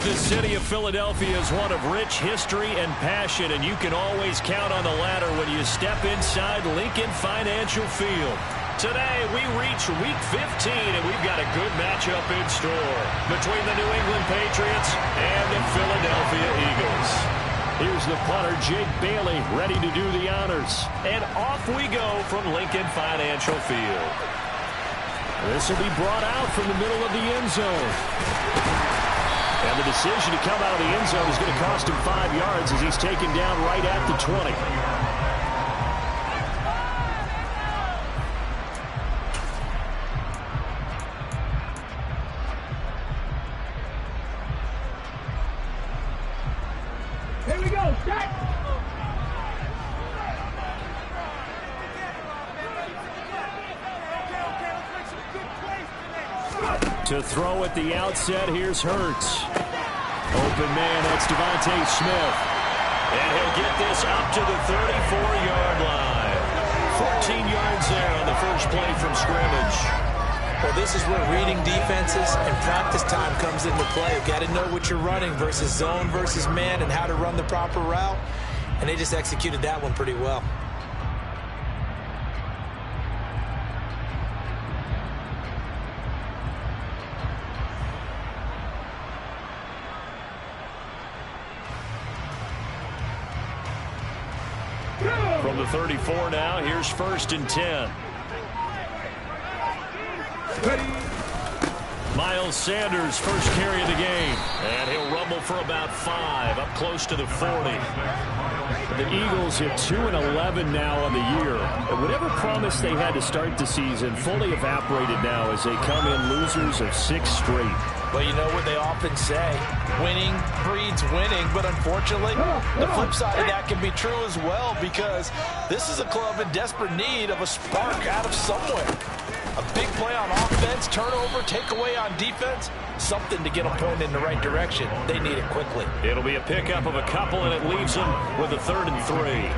The city of Philadelphia is one of rich history and passion, and you can always count on the latter when you step inside Lincoln Financial Field. Today, we reach Week 15, and we've got a good matchup in store between the New England Patriots and the Philadelphia Eagles. Here's the punter, Jake Bailey, ready to do the honors. And off we go from Lincoln Financial Field. This will be brought out from the middle of the end zone. And the decision to come out of the end zone is going to cost him 5 yards as he's taken down right at the 20. Here we go, set! To throw at the outset, here's Hurts. Open man, that's Devontae Smith. And he'll get this up to the 34-yard line. 14 yards there on the first play from scrimmage. Well, this is where reading defenses and practice time comes into play. You've got to know what you're running versus zone versus man and how to run the proper route. And they just executed that one pretty well. From the 34 now, here's 1st and 10. Miles Sanders, first carry of the game. And he'll rumble for about 5, up close to the 40. The Eagles hit 2-11 now on the year. And whatever promise they had to start the season fully evaporated now as they come in losers of 6 straight. Well, you know what they often say, winning breeds winning, but unfortunately, the flip side of that can be true as well because this is a club in desperate need of a spark out of somewhere. A big play on offense, turnover, takeaway on defense, something to get them pointed in the right direction. They need it quickly. It'll be a pickup of a couple, and it leaves them with a 3rd and 3.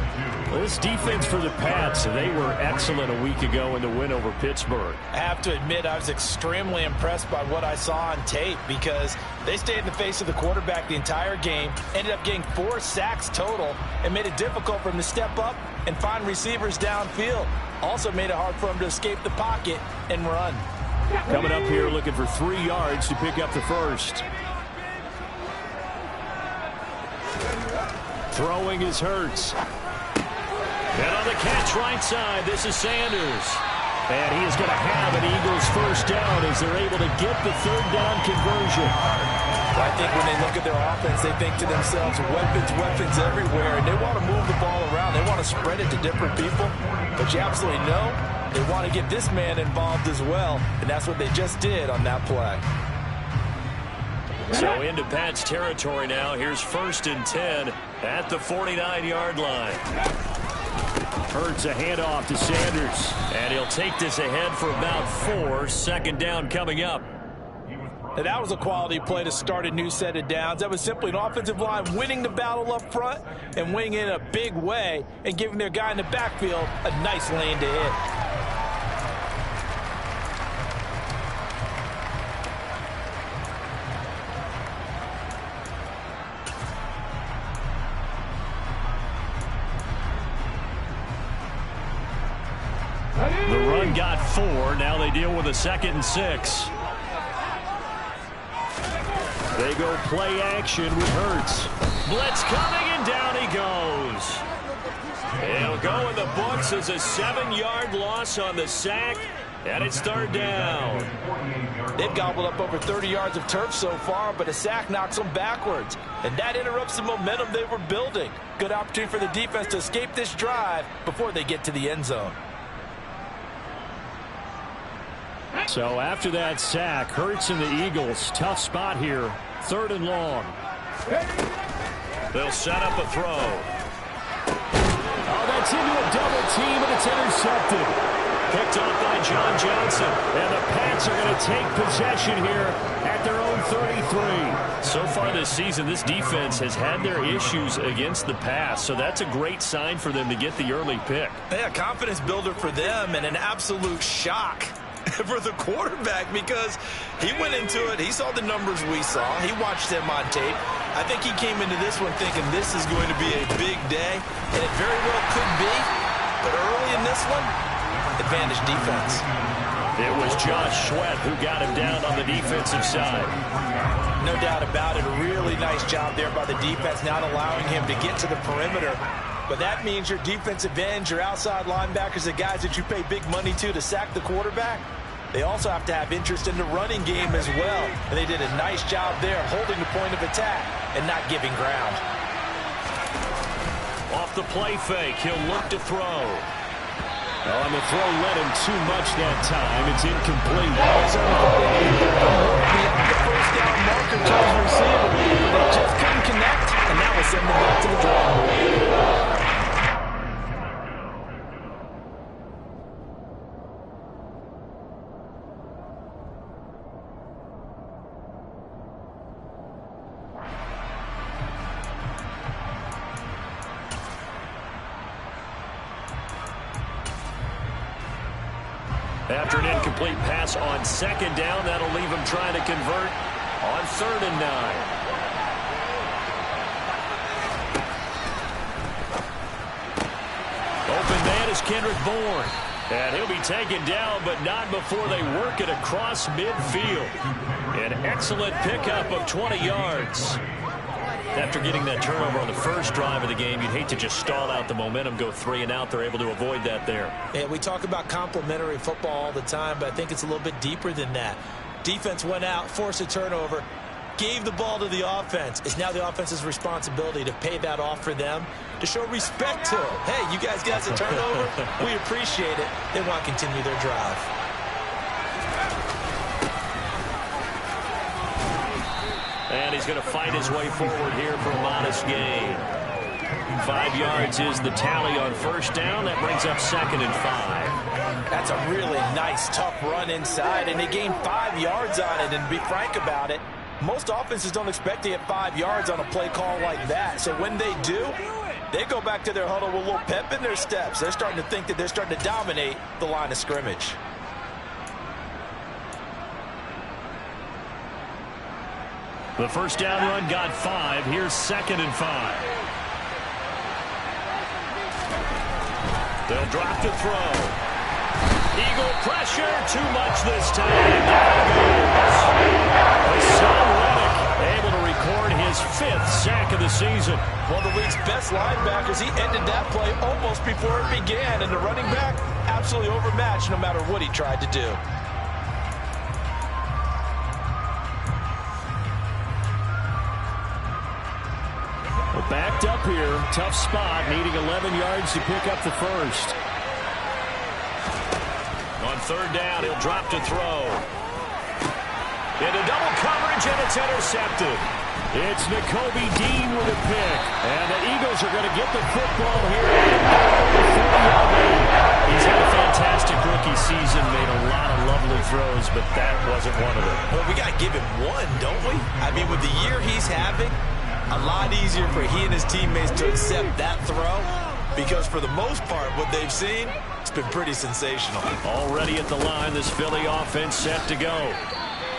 Well, this defense for the Pats, they were excellent a week ago in the win over Pittsburgh. I have to admit, I was extremely impressed by what I saw on tape because they stayed in the face of the quarterback the entire game, ended up getting 4 sacks total, and made it difficult for him to step up and find receivers downfield. Also made it hard for him to escape the pocket and run. Coming up here looking for 3 yards to pick up the first. Throwing is Hurts. And on the catch right side, this is Sanders. And he is going to have an Eagles first down as they're able to get the 3rd down conversion. I think when they look at their offense, they think to themselves, weapons everywhere, and they want to move the ball around. They want to spread it to different people. But you absolutely know they want to get this man involved as well, and that's what they just did on that play. So into Pat's territory now. Here's 1st and 10 at the 49-yard line. Hurts a handoff to Sanders, and he'll take this ahead for about 4. 2nd down coming up. And that was a quality play to start a new set of downs. That was simply an offensive line winning the battle up front and winning it in a big way and giving their guy in the backfield a nice lane to hit. The run got 4. Now they deal with a 2nd and 6. They go play action with Hurts. Blitz coming, and down he goes. He'll go in the books as a 7-yard loss on the sack, and it's 3rd down. They've gobbled up over 30 yards of turf so far, but a sack knocks them backwards, and that interrupts the momentum they were building. Good opportunity for the defense to escape this drive before they get to the end zone. So after that sack, Hurts and the Eagles, tough spot here. 3rd and long. They'll set up a throw. Oh, that's into a double team, and it's intercepted. Picked off by John Johnson. And the Pats are going to take possession here at their own 33. So far this season, this defense has had their issues against the pass. So that's a great sign for them to get the early pick. Yeah, confidence builder for them and an absolute shock for the quarterback because he went into it. He saw the numbers we saw. He watched them on tape. I think he came into this one thinking this is going to be a big day, and it very well could be. But early in this one, advantage defense. It was Josh Sweat who got him down on the defensive side. No doubt about it. A really nice job there by the defense, not allowing him to get to the perimeter. But that means your defensive ends, your outside linebackers, the guys that you pay big money to sack the quarterback, they also have to have interest in the running game as well. And they did a nice job there of holding the point of attack and not giving ground. Off the play fake, he'll look to throw. Oh, and the throw led him too much that time. It's incomplete. Beyond the first down marker to his receiver. They just couldn't connect, and that will send them back to the drawing board. After an incomplete pass on second down, that'll leave him trying to convert on 3rd and 9. Open man is Kendrick Bourne. And he'll be taken down, but not before they work it across midfield. An excellent pickup of 20 yards. After getting that turnover on the first drive of the game, you'd hate to just stall out the momentum, go 3 and out. They're able to avoid that there. Yeah, we talk about complementary football all the time, but I think it's a little bit deeper than that. Defense went out, forced a turnover, gave the ball to the offense. It's now the offense's responsibility to pay that off for them, to show respect to them. Hey, you guys got a turnover? We appreciate it. They want to continue their drive. And he's going to fight his way forward here for a modest gain. 5 yards is the tally on first down. That brings up 2nd and 5. That's a really nice, tough run inside, and they gained 5 yards on it. And to be frank about it, most offenses don't expect to get 5 yards on a play call like that. So when they do, they go back to their huddle with a little pep in their steps. They're starting to think that they're starting to dominate the line of scrimmage. The first down run got 5. Here's 2nd and 5. They'll drop to throw. Eagle pressure, too much this time. Hassan Reddick able to record his 5th sack of the season. One of the league's best linebackers, he ended that play almost before it began, and the running back absolutely overmatched no matter what he tried to do. Backed up here, tough spot, needing 11 yards to pick up the first. On 3rd down, he'll drop to throw. Into double coverage, and it's intercepted. It's Nakobe Dean with a pick. And the Eagles are going to get the football here. He's had a fantastic rookie season, made a lot of lovely throws, but that wasn't one of them. Well, we got to give him one, don't we? I mean, with the year he's having, a lot easier for he and his teammates to accept that throw, because for the most part, what they've seen, it's been pretty sensational. Already at the line, this Philly offense set to go.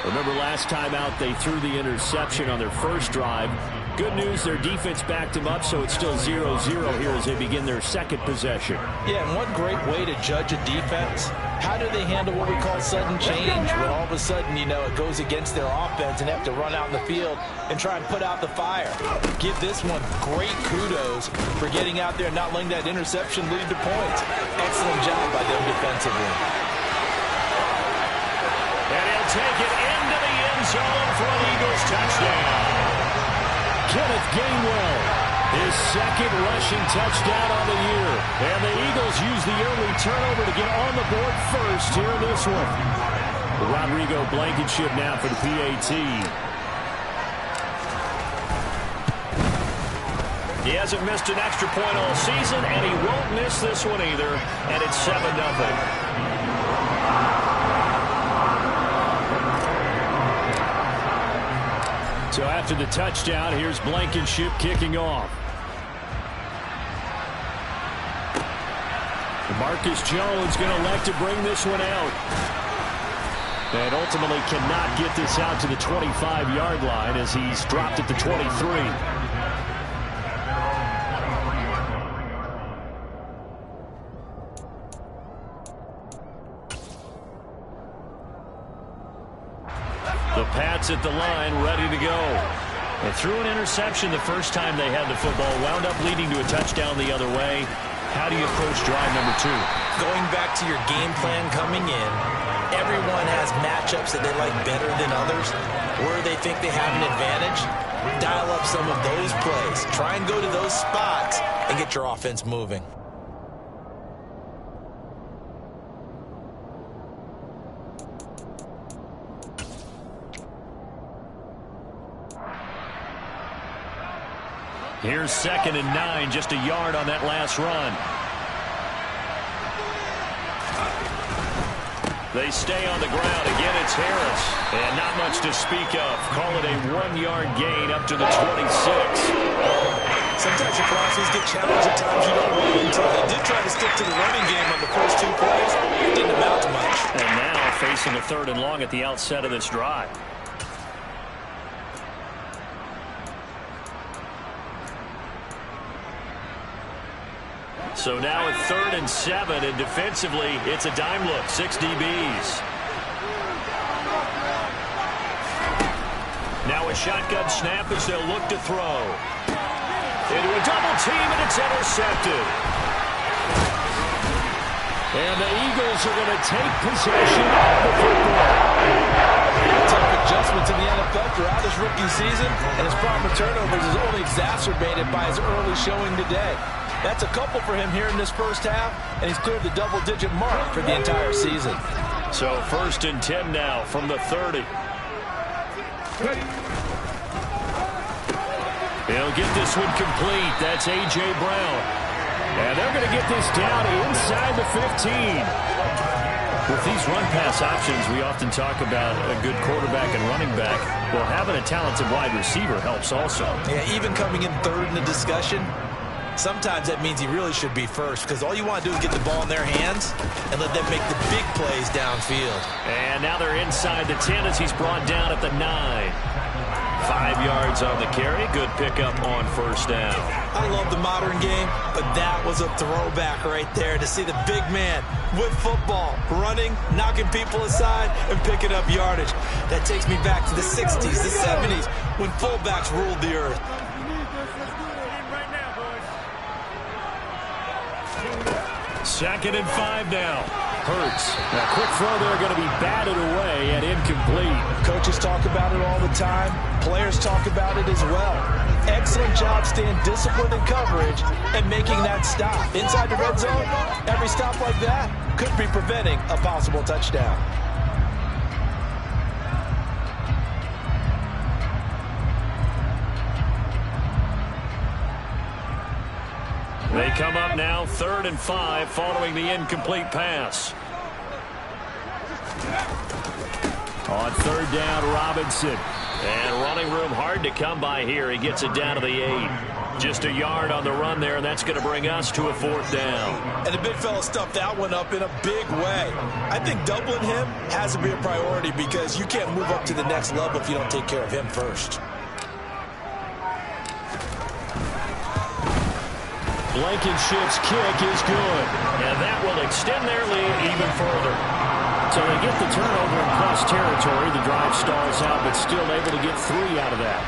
Remember last time out, they threw the interception on their first drive. Good news, their defense backed them up, so it's still 0-0 here as they begin their second possession. Yeah, and one great way to judge a defense, how do they handle what we call sudden change? When all of a sudden, you know, it goes against their offense and they have to run out in the field and try and put out the fire. Give this one great kudos for getting out there and not letting that interception lead to points. Excellent job by them defensively. And he'll take it into the end zone for an Eagles touchdown. Kenneth Gainwell, his 2nd rushing touchdown on the year. And the Eagles use the early turnover to get on the board first here in this one. Rodrigo Blankenship now for the PAT. He hasn't missed an extra point all season, and he won't miss this one either. And it's 7-0. So after the touchdown, here's Blankenship kicking off. Marcus Jones going to elect to bring this one out. And ultimately cannot get this out to the 25-yard line as he's dropped at the 23. The Pats at the line, ready to go. They threw an interception the first time they had the football, wound up leading to a touchdown the other way. How do you approach drive number 2? Going back to your game plan coming in, everyone has matchups that they like better than others. Where they think they have an advantage, dial up some of those plays. Try and go to those spots and get your offense moving. Here's 2nd and 9, just a yard on that last run. They stay on the ground. Again, it's Harris. And not much to speak of. Call it a 1-yard gain up to the 26. Sometimes your crosses get challenged at times you don't want them to. They did try to stick to the running game on the first 2 plays. Didn't amount to much. And now facing a 3rd and long at the outset of this drive. So now at 3rd and 7, and defensively, it's a dime look, 6 DBs. Now a shotgun snap as they'll look to throw. Into a double team, and it's intercepted. And the Eagles are going to take possession of the football. Tough adjustment to the NFL throughout his rookie season, and his problem with turnovers is only exacerbated by his early showing today. That's a couple for him here in this first half, and he's cleared the double-digit mark for the entire season. So 1st and 10 now from the 30. He'll get this one complete. That's A.J. Brown. And they're going to get this down inside the 15. With these run-pass options, we often talk about a good quarterback and running back. Well, having a talented wide receiver helps also. Yeah, even coming in 3rd in the discussion, sometimes that means he really should be first, because all you want to do is get the ball in their hands and let them make the big plays downfield. And now they're inside the 10 as he's brought down at the 9. 5 yards on the carry. Good pickup on 1st down. I love the modern game, but that was a throwback right there to see the big man with football, running, knocking people aside, and picking up yardage. That takes me back to the 60s, the 70s, when fullbacks ruled the earth. 2nd and 5 now. Hurts. A quick throw there going to be batted away and incomplete. Coaches talk about it all the time. Players talk about it as well. Excellent job staying disciplined in coverage and making that stop. Inside the red zone, every stop like that could be preventing a possible touchdown. They come up now 3rd and 5 following the incomplete pass. On 3rd down, Robinson. And running room hard to come by here. He gets it down to the 8. Just a yard on the run there, and that's going to bring us to a 4th down. And the big fella stuffed that one up in a big way. I think doubling him has to be a priority because you can't move up to the next level if you don't take care of him first. Blankenship's kick is good, and that will extend their lead even further. So they get the turnover in plus territory. The drive stalls out, but still able to get 3 out of that.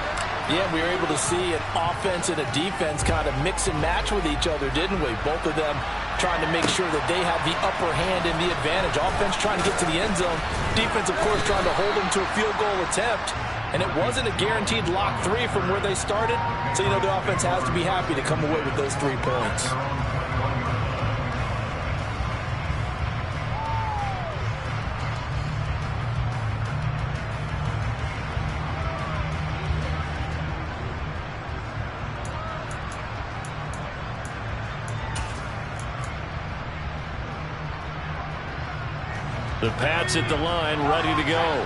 Yeah, we were able to see an offense and a defense kind of mix and match with each other, didn't we? Both of them trying to make sure that they have the upper hand and the advantage. Offense trying to get to the end zone. Defense, of course, trying to hold them to a field goal attempt. And it wasn't a guaranteed lock 3 from where they started. So, you know, the offense has to be happy to come away with those 3 points. The Pats at the line, ready to go.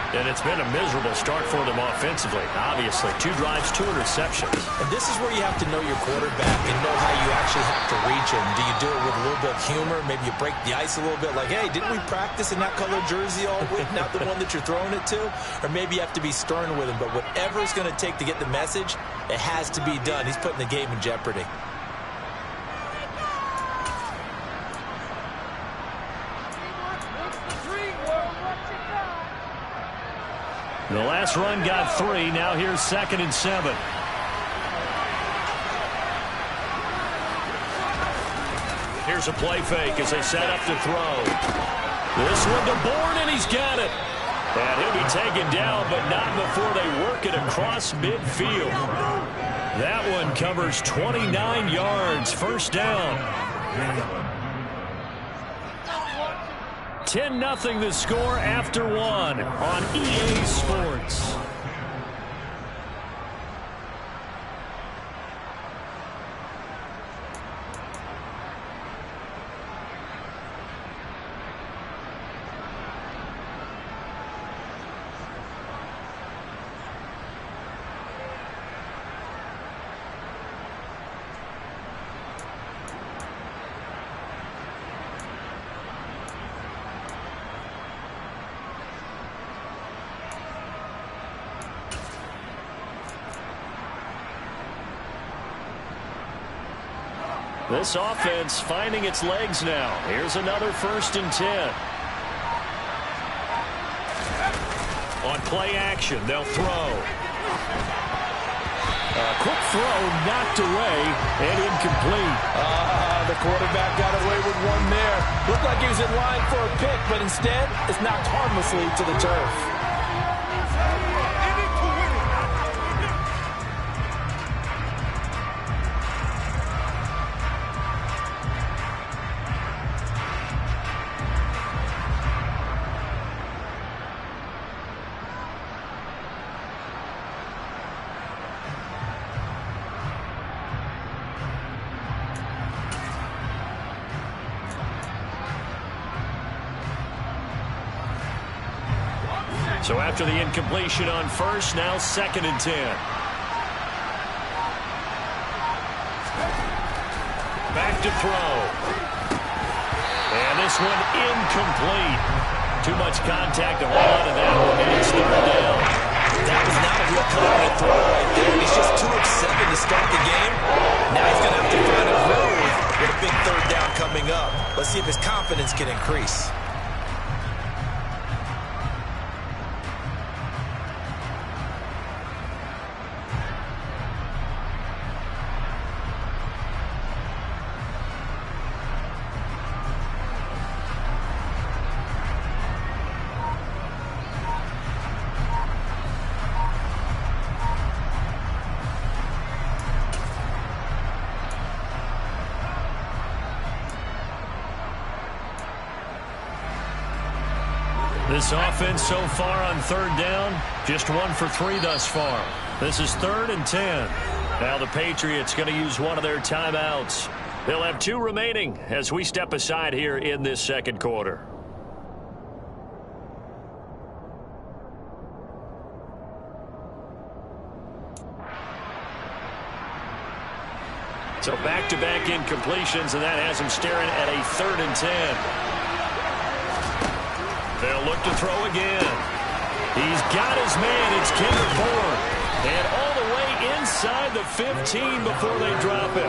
And it's been a miserable start for them offensively. Obviously, 2 drives, 2 interceptions. And this is where you have to know your quarterback and know how you actually have to reach him. Do you do it with a little bit of humor? Maybe you break the ice a little bit like, hey, didn't we practice in that color jersey all week, not the one that you're throwing it to? Or maybe you have to be stern with him. But whatever it's going to take to get the message, it has to be done. He's putting the game in jeopardy. The last run got 3. Now here's 2nd and 7. Here's a play fake as they set up to throw. This one to Bourne, and he's got it. And he'll be taken down, but not before they work it across midfield. That one covers 29 yards. First down. 10-0 the score after 1 on EA Sports. This offense finding its legs now. Here's another 1st and 10. On play action, they'll throw. A quick throw knocked away and incomplete. The quarterback got away with one there. Looked like he was in line for a pick, but instead it's knocked harmlessly to the turf. So after the incompletion on 1st, now 2nd and 10. Back to throw. And this one incomplete. Too much contact to hold on to that one, and it's 3rd down. That was not a real confident throw right there. He's just too upset to start the game. Now he's going to have to find a groove with a big 3rd down coming up. Let's see if his confidence can increase. This offense so far on 3rd down, just 1 for 3 thus far. This is 3rd and 10. Now the Patriots going to use one of their timeouts. They'll have 2 remaining as we step aside here in this 2nd quarter. So back-to-back incompletions, and that has him staring at a 3rd and 10. They'll look to throw again. He's got his man. It's Kendrick Bourne. And all the way inside the 15 before they drop him.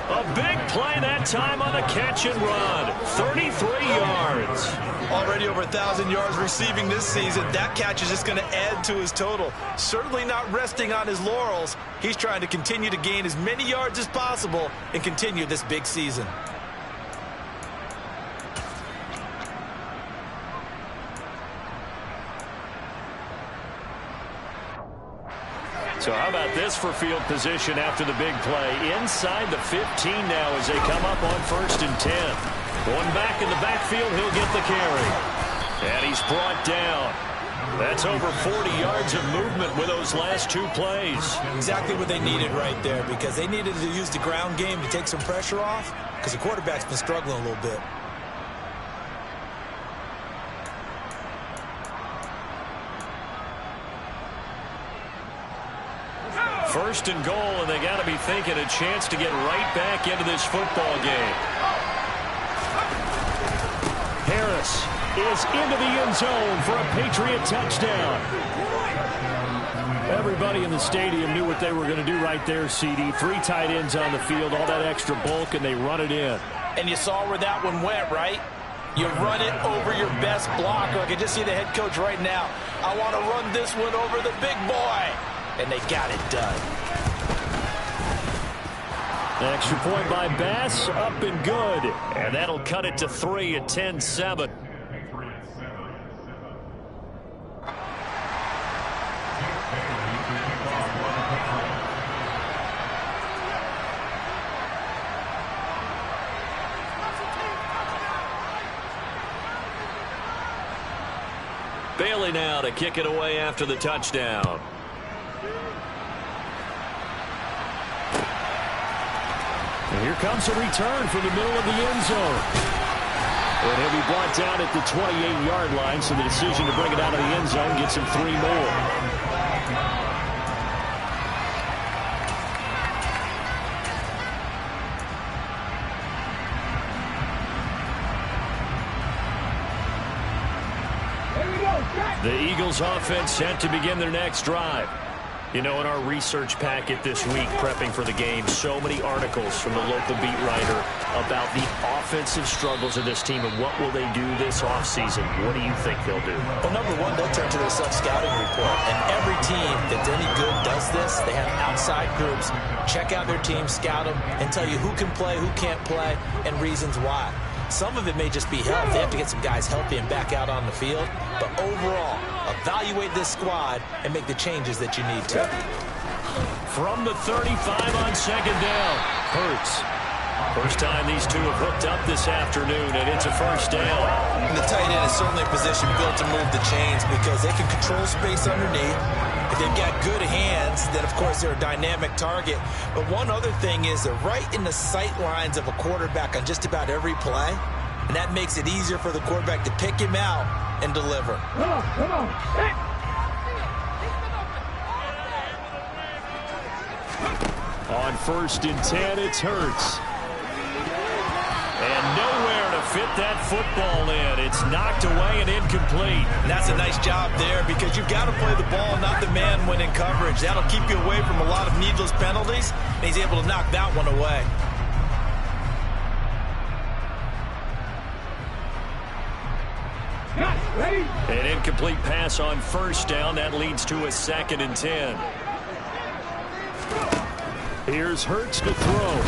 A big play that time on the catch and run. 33 yards. Already over 1,000 yards receiving this season. That catch is just going to add to his total. Certainly not resting on his laurels. He's trying to continue to gain as many yards as possible and continue this big season. So how about this for field position after the big play? Inside the 15 now as they come up on 1st and 10. One back in the backfield, he'll get the carry. And he's brought down. That's over 40 yards of movement with those last 2 plays. Exactly what they needed right there, because they needed to use the ground game to take some pressure off, because the quarterback's been struggling a little bit. First and goal, and they got to be thinking a chance to get right back into this football game. Harris is into the end zone for a Patriot touchdown. Everybody in the stadium knew what they were going to do right there, CD. 3 tight ends on the field, all that extra bulk, and they run it in. And you saw where that one went, right? You run it over your best blocker. I can just see the head coach right now. I want to run this one over the big boy. And they got it done. Extra point by Bass, up and good. And that'll cut it to 3 at 10-7. Bailey now to kick it away after the touchdown. And here comes a return from the middle of the end zone. And he'll be brought down at the 28-yard line, so the decision to bring it out of the end zone gets him 3 more. The Eagles offense set to begin their next drive. You know, in our research packet this week, prepping for the game, so many articles from the local beat writer about the offensive struggles of this team and what will they do this offseason. What do you think they'll do? Well, number one, they'll turn to their self-scouting report. And every team that's any good does this. They have outside groups, check out their team, scout them, and tell you who can play, who can't play, and reasons why. Some of it may just be health. They have to get some guys healthy and back out on the field. But overall, evaluate this squad and make the changes that you need to. From the 35 on second down, Hurts. First time these two have hooked up this afternoon, and it's a first down. And the tight end is certainly a position built to move the chains because they can control space underneath. If they've got good hands, then, of course, they're a dynamic target. But one other thing is they're right in the sight lines of a quarterback on just about every play, and that makes it easier for the quarterback to pick him out and deliver. Come on. Hey. On first and 10, it's Hurts. And nowhere to fit that football in. It's knocked away and incomplete. And that's a nice job there because you've got to play the ball, not the man when in coverage. That'll keep you away from a lot of needless penalties, and he's able to knock that one away. Ready? An incomplete pass on first down. That leads to a 2nd and 10. Here's Hurts to throw.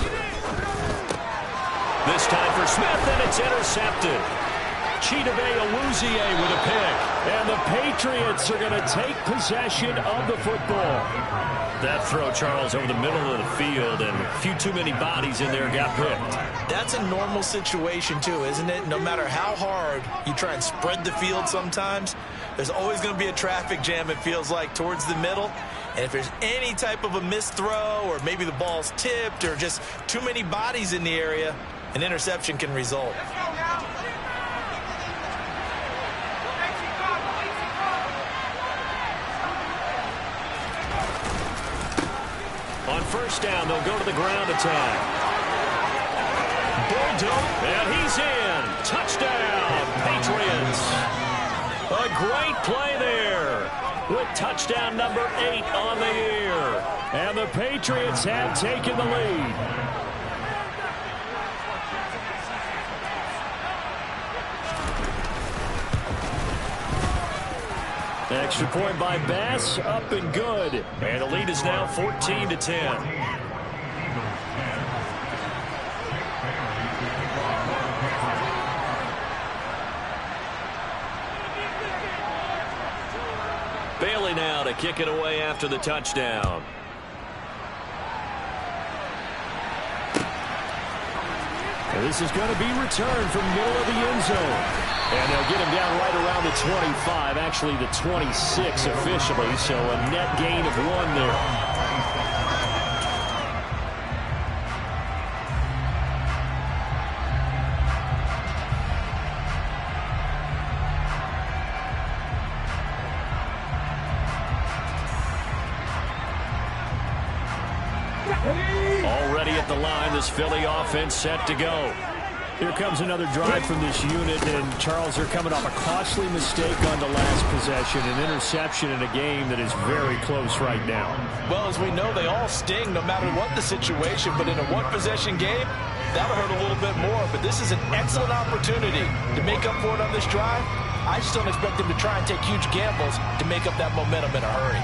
This time for Smith, and it's intercepted. Chidobe Awuzie with a pick. And the Patriots are going to take possession of the football. That throw, Charles, over the middle of the field, and a few too many bodies in there got picked. That's a normal situation, too, isn't it? No matter how hard you try and spread the field sometimes, there's always going to be a traffic jam, it feels like, towards the middle. And if there's any type of a missed throw or maybe the ball's tipped or just too many bodies in the area, an interception can result. On first down, they'll go to the ground attack. Bulldog, and he's in. Touchdown, Patriots. A great play there with touchdown number 8 on the year. And the Patriots have taken the lead. Extra point by Bass, up and good. And the lead is now 14-10. Bailey now to kick it away after the touchdown. And this is going to be returned from the middle of the end zone. And they'll get him down right around the 25, actually the 26 officially, so a net gain of 1 there. Already at the line, this Philly offense set to go. Here comes another drive from this unit, and Charles, they're coming off a costly mistake on the last possession, an interception in a game that is very close right now. Well, as we know, they all sting no matter what the situation, but in a one-possession game, that'll hurt a little bit more. But this is an excellent opportunity to make up for it on this drive. I just don't expect them to try and take huge gambles to make up that momentum in a hurry.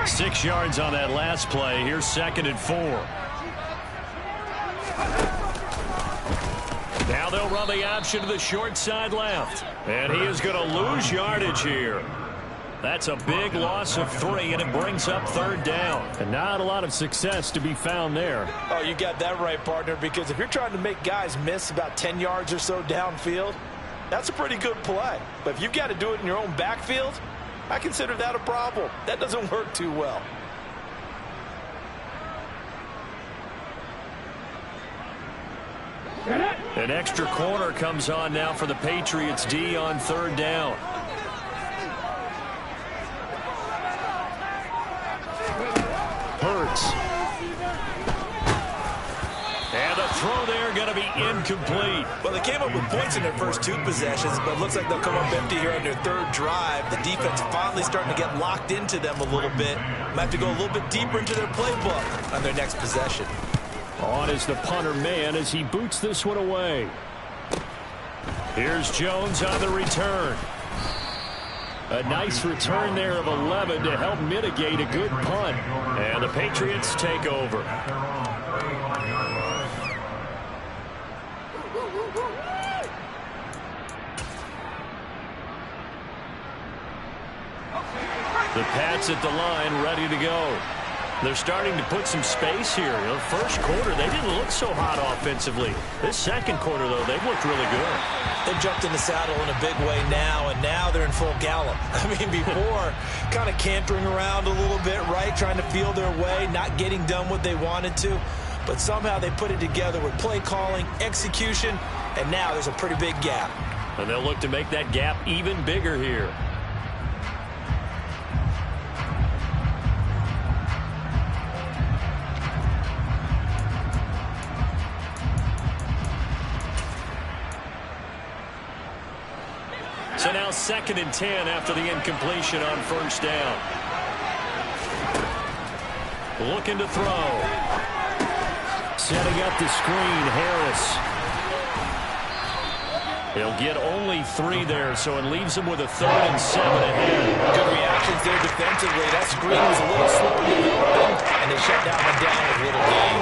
6 yards on that last play. Here's 2nd and 4. Now they'll run the option to the short side left. And he is going to lose yardage here. That's a big loss of 3, and it brings up 3rd down. And not a lot of success to be found there. Oh, you got that right, partner, because if you're trying to make guys miss about 10 yards or so downfield, that's a pretty good play. But if you've got to do it in your own backfield, I consider that a problem. That doesn't work too well. An extra corner comes on now for the Patriots D on 3rd down. Hurts. And the throw there going to be incomplete. Well, they came up with points in their first 2 possessions, but it looks like they'll come up empty here on their 3rd drive. The defense finally starting to get locked into them a little bit. Might have to go a little bit deeper into their playbook on their next possession. On is the punter man as he boots this one away. Here's Jones on the return. A nice return there of 11 to help mitigate a good punt. And the Patriots take over. The Pats at the line, ready to go. They're starting to put some space here. The first quarter, they didn't look so hot offensively. This second quarter, though, they've looked really good. They've jumped in the saddle in a big way now, and now they're in full gallop. I mean, before, kind of cantering around a little bit, right, trying to feel their way, not getting done what they wanted to. But somehow they put it together with play calling, execution, and now there's a pretty big gap. And they'll look to make that gap even bigger here. So now 2nd and 10 after the incompletion on 1st down. Looking to throw. Setting up the screen, Harris. He'll get only 3 there, so it leaves him with a 3rd and 7 ahead. Good reactions there defensively. That screen was a little slow to develop, and they shut down the down with a little game.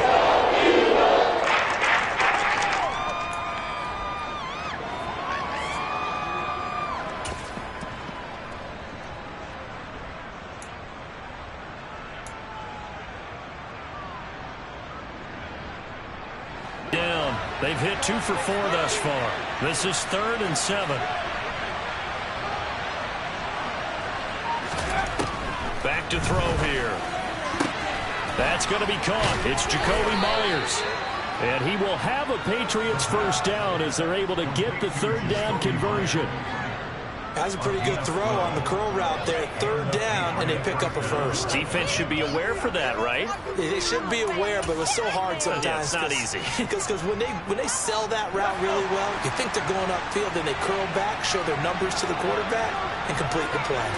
They've hit 2 for 4 thus far. This is 3rd and 7. Back to throw here. That's going to be caught. It's Jacoby Myers. And he will have a Patriots 1st down as they're able to get the 3rd down conversion. That's a pretty good throw on the curl route there. 3rd down, and they pick up a 1st. Defense should be aware for that, right? They should be aware, but it's so hard sometimes. Yeah, it's not easy. Because when they sell that route really well, you think they're going upfield, then they curl back, show their numbers to the quarterback, and complete the play.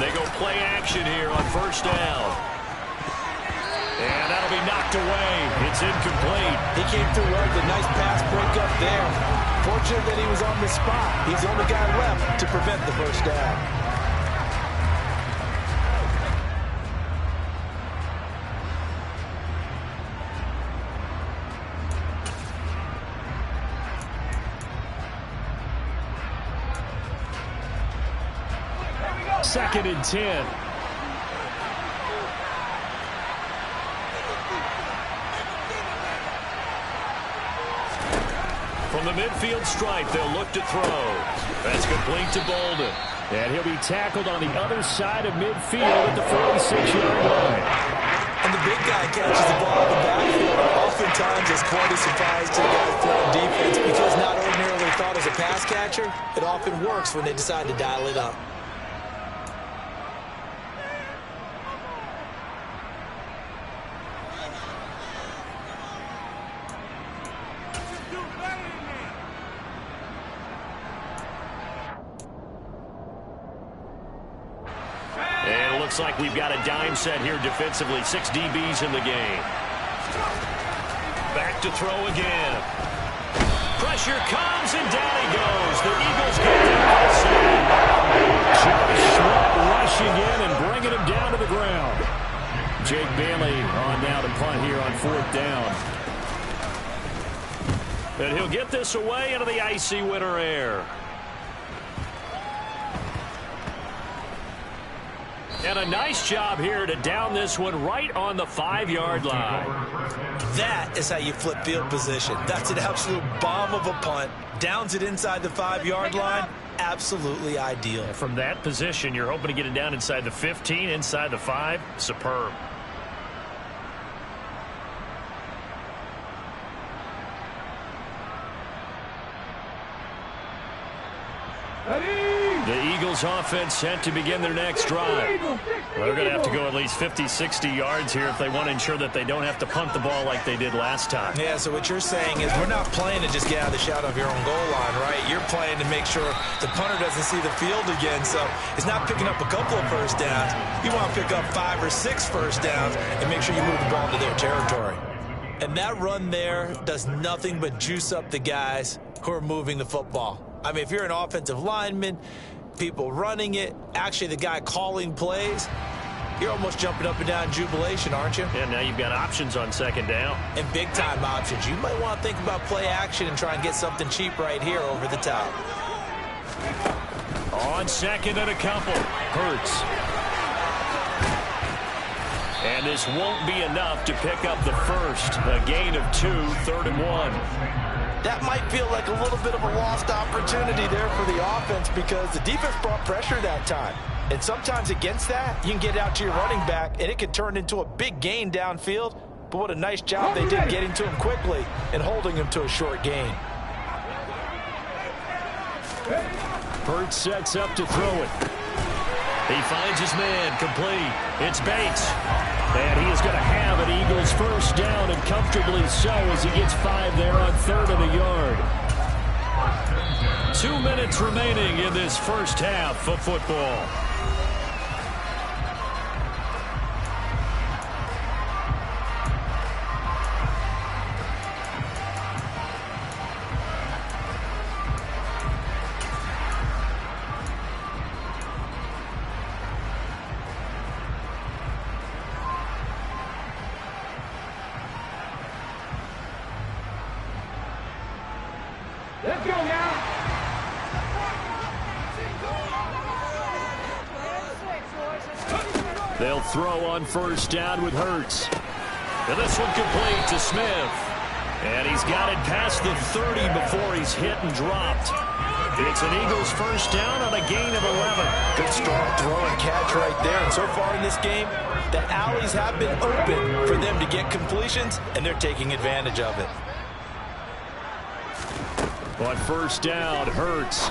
They go play action here on 1st down. And that'll be knocked away. It's incomplete. He came through well with a nice pass break up there. Fortunate that he was on the spot. He's the only guy left to prevent the 1st down. Second and 10. From the midfield stripe, they'll look to throw. That's complete to Bolden. And he'll be tackled on the other side of midfield at the 46-yard line. And the big guy catches the ball in the backfield. Oftentimes, it's quite a surprise to the guys playing defense because not ordinarily thought as a pass catcher, it often works when they decide to dial it up. And it looks like we've got a dime set here defensively. 6 DBs in the game. Back to throw again. Pressure comes, and down he goes. The Eagles get the outside. Josh Sweat rushing in and bringing him down to the ground. Jake Bailey on now to punt here on 4th down. And he'll get this away into the icy winter air. And a nice job here to down this one right on the 5-yard line. That is how you flip field position. That's an absolute bomb of a punt. Downs it inside the 5-yard line. Absolutely ideal. And from that position, you're hoping to get it down inside the 15, inside the 5. Superb. The Eagles offense set to begin their next drive. Well, they're going to have to go at least 50, 60 yards here if they want to ensure that they don't have to punt the ball like they did last time. Yeah, so what you're saying is we're not playing to just get out of the shadow of your own goal line, right? You're playing to make sure the punter doesn't see the field again. So it's not picking up a couple of first downs. You want to pick up 5 or 6 first downs and make sure you move the ball into their territory. And that run there does nothing but juice up the guys who are moving the football. I mean, if you're an offensive lineman, people running it, actually the guy calling plays, you're almost jumping up and down in jubilation, aren't you? And now you've got options on 2nd down. And big-time options. You might want to think about play action and try and get something cheap right here over the top. On 2nd and a couple. Hurts. And this won't be enough to pick up the first. A gain of 2, 3rd and 1. That might feel like a little bit of a lost opportunity there for the offense because the defense brought pressure that time. And sometimes against that, you can get out to your running back, and it can turn into a big gain downfield. But what a nice job they did getting to him quickly and holding him to a short gain. Hurts sets up to throw it. He finds his man, complete. It's Bates. And he is going to have an Eagles first down, and comfortably so as he gets 5 there on 3rd and a yard. 2 minutes remaining in this first half of football. Let's go now. They'll throw on first down with Hurts. And this one complete to Smith. And he's got it past the 30 before he's hit and dropped. It's an Eagles first down on a gain of 11. Good strong throw and catch right there. And so far in this game, the alleys have been open for them to get completions, and they're taking advantage of it. On first down, Hurts.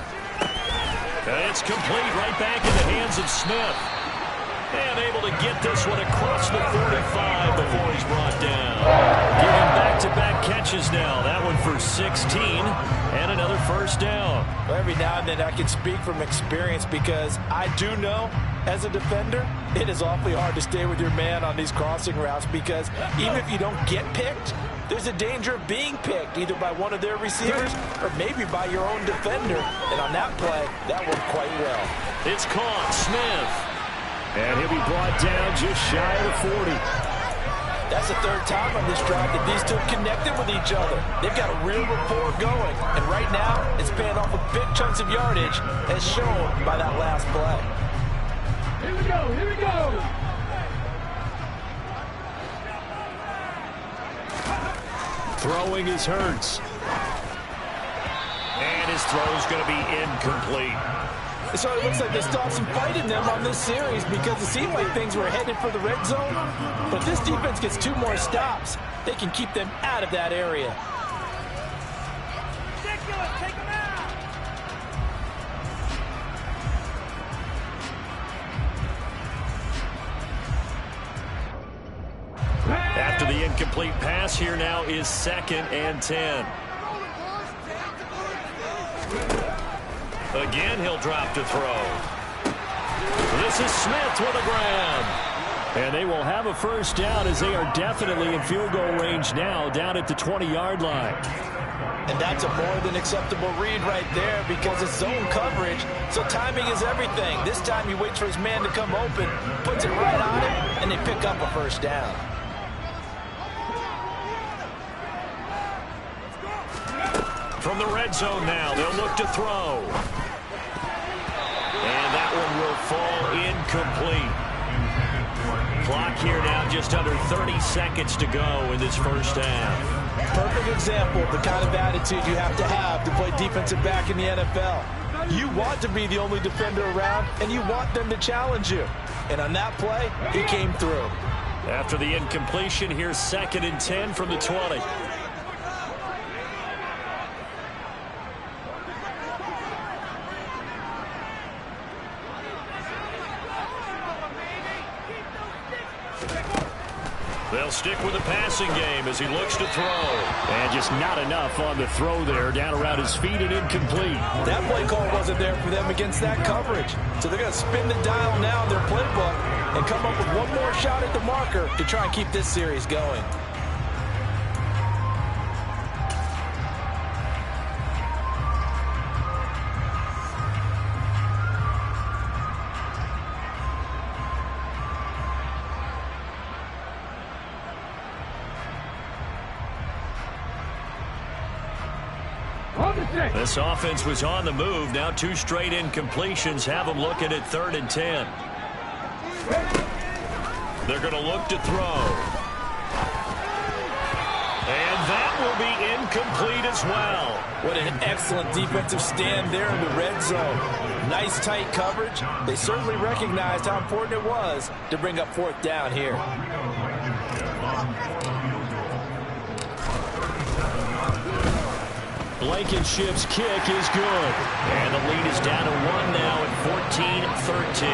And it's complete right back in the hands of Smith. And able to get this one across the 45 before he's brought down. Giving back-to-back catches now. That one for 16 and another first down. Well, every now and then I can speak from experience because I do know as a defender it is awfully hard to stay with your man on these crossing routes because even if you don't get picked, there's a danger of being picked either by one of their receivers or maybe by your own defender. And on that play, that worked quite well. It's caught. Smith. And he'll be brought down just shy of the 40. That's the 3rd time on this drive that these two connected with each other. They've got a real rapport going. And right now, it's paying off with big chunks of yardage as shown by that last play. Here we go, here we go. Throwing is Hurts. And his throw is going to be incomplete. So it looks like they still have some fight in them on this series because it seemed like things were headed for the red zone. But if this defense gets 2 more stops, they can keep them out of that area. Take them out. After the incomplete pass, here now is 2nd and 10. Again, he'll drop to throw. This is Smith with a grab. And they will have a first down as they are definitely in field goal range now, down at the 20-yard line. And that's a more than acceptable read right there because it's zone coverage, so timing is everything. This time he waits for his man to come open, puts it right on him, and they pick up a first down. From the red zone now, they'll look to throw. And that one will fall incomplete. Clock here now just under 30 seconds to go in this first half. Perfect example of the kind of attitude you have to play defensive back in the NFL. You want to be the only defender around, and you want them to challenge you. And on that play, he came through. After the incompletion, here's 2nd and 10 from the 20. They'll stick with the passing game as he looks to throw. And just not enough on the throw there, down around his feet and incomplete. That play call wasn't there for them against that coverage. So they're going to spin the dial now in their playbook and come up with one more shot at the marker to try and keep this series going. This offense was on the move. Now 2 straight incompletions have them looking at 3rd and 10. They're going to look to throw. And that will be incomplete as well. What an excellent defensive stand there in the red zone. Nice tight coverage. They certainly recognized how important it was to bring up 4th down here. Blankenship's kick is good. And the lead is down to 1 now at 14-13.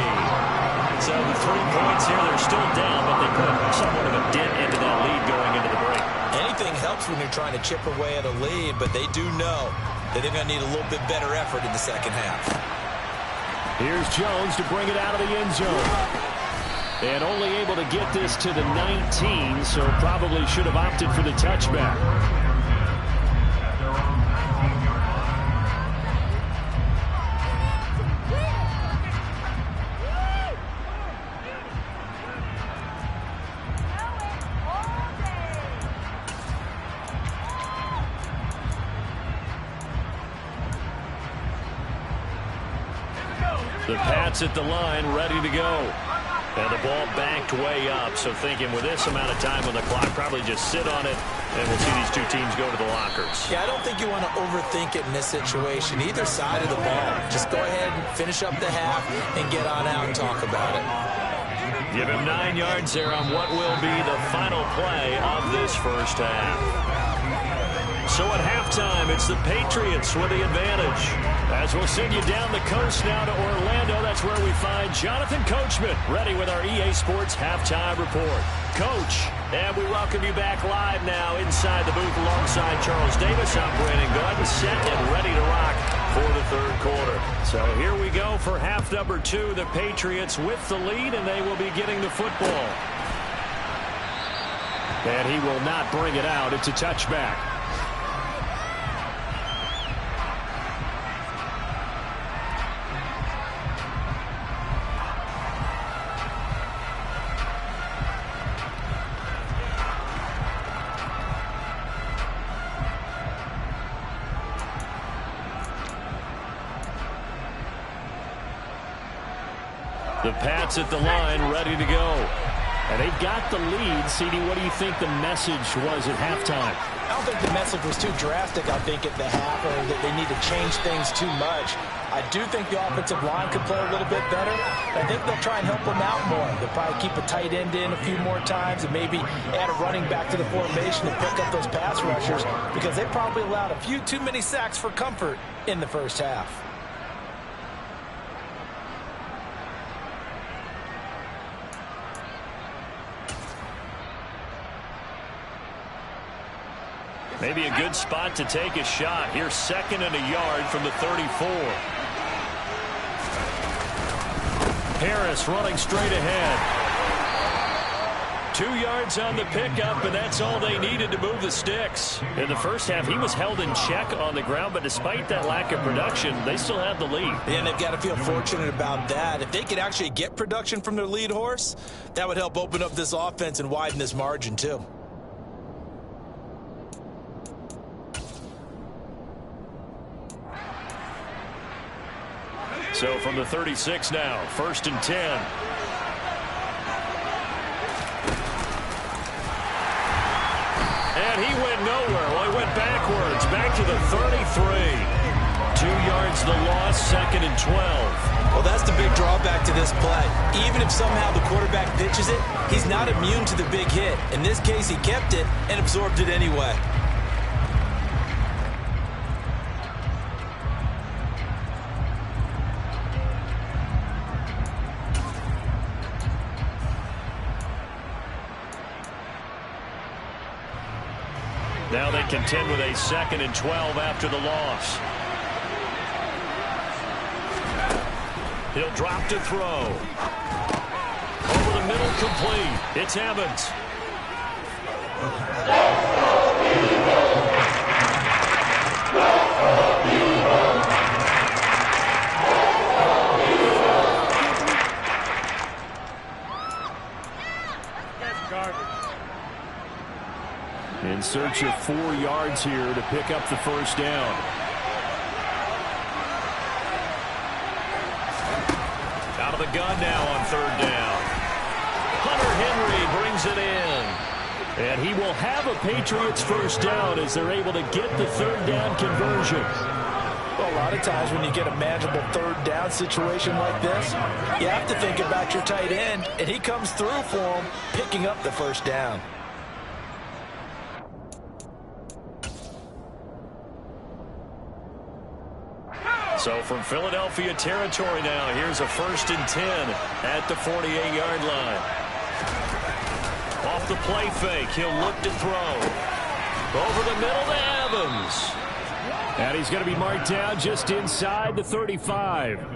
So the 3 points here, they're still down, but they put somewhat of a dent into that lead going into the break. Anything helps when you're trying to chip away at a lead, but they do know that they're going to need a little bit better effort in the second half. Here's Jones to bring it out of the end zone. And only able to get this to the 19, so probably should have opted for the touchback. The Pats at the line, ready to go. And the ball backed way up. So thinking with this amount of time on the clock, probably just sit on it, and we'll see these 2 teams go to the lockers. Yeah, I don't think you want to overthink it in this situation. Either side of the ball. Just go ahead and finish up the half and get on out and talk about it. Give him 9 yards there on what will be the final play of this first half. So at halftime, it's the Patriots with the advantage. As we'll send you down the coast now to Orlando, that's where we find Jonathan Coachman, ready with our EA Sports Halftime Report. Coach, and we welcome you back live now inside the booth alongside Charles Davis. I'm Brandon Gaudin, set and ready to rock for the 3rd quarter. So here we go for half number 2. The Patriots with the lead, and they will be getting the football. And he will not bring it out. It's a touchback. The Pats at the line, ready to go. And they've got the lead. CD, what do you think the message was at halftime? I don't think the message was too drastic, I think, at the half, or that they need to change things too much. I do think the offensive line could play a little bit better. I think they'll try and help them out more. They'll probably keep a tight end in a few more times and maybe add a running back to the formation to pick up those pass rushers, because they probably allowed a few too many sacks for comfort in the first half. Maybe a good spot to take a shot. Here's 2nd and a yard from the 34. Harris running straight ahead. 2 yards on the pickup, and that's all they needed to move the sticks. In the first half, he was held in check on the ground, but despite that lack of production, they still have the lead. And they've got to feel fortunate about that. If they could actually get production from their lead horse, that would help open up this offense and widen this margin too. So from the 36 now, 1st and 10. And he went nowhere. Well, he went backwards, back to the 33. 2 yards the loss, 2nd and 12. Well, that's the big drawback to this play. Even if somehow the quarterback pitches it, he's not immune to the big hit. In this case, he kept it and absorbed it anyway. Now they contend with a 2nd and 12 after the loss. He'll drop to throw. Over the middle, complete. It's Evans. In search of 4 yards here to pick up the first down. Out of the gun now on 3rd down. Hunter Henry brings it in. And he will have a Patriots first down as they're able to get the 3rd down conversion. Well, a lot of times when you get a manageable 3rd down situation like this, you have to think about your tight end, and he comes through for him, picking up the first down. So from Philadelphia territory now, here's a 1st and 10 at the 48-yard line. Off the play fake, he'll look to throw. Over the middle to Evans. And he's going to be marked down just inside the 35.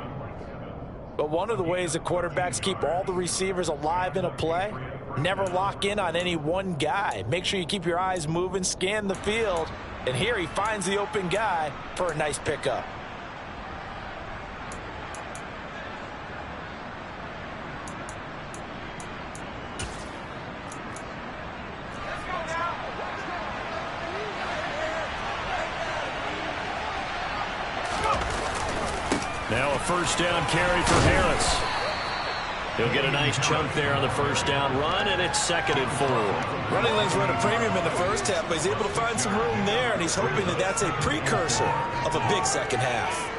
But one of the ways that quarterbacks keep all the receivers alive in a play, never lock in on any one guy. Make sure you keep your eyes moving, scan the field. And here he finds the open guy for a nice pickup. Now a first down carry for Harris. He'll get a nice chunk there on the first down run, and it's 2nd and 4. Running lanes run a premium in the first half, but he's able to find some room there, and he's hoping that that's a precursor of a big second half.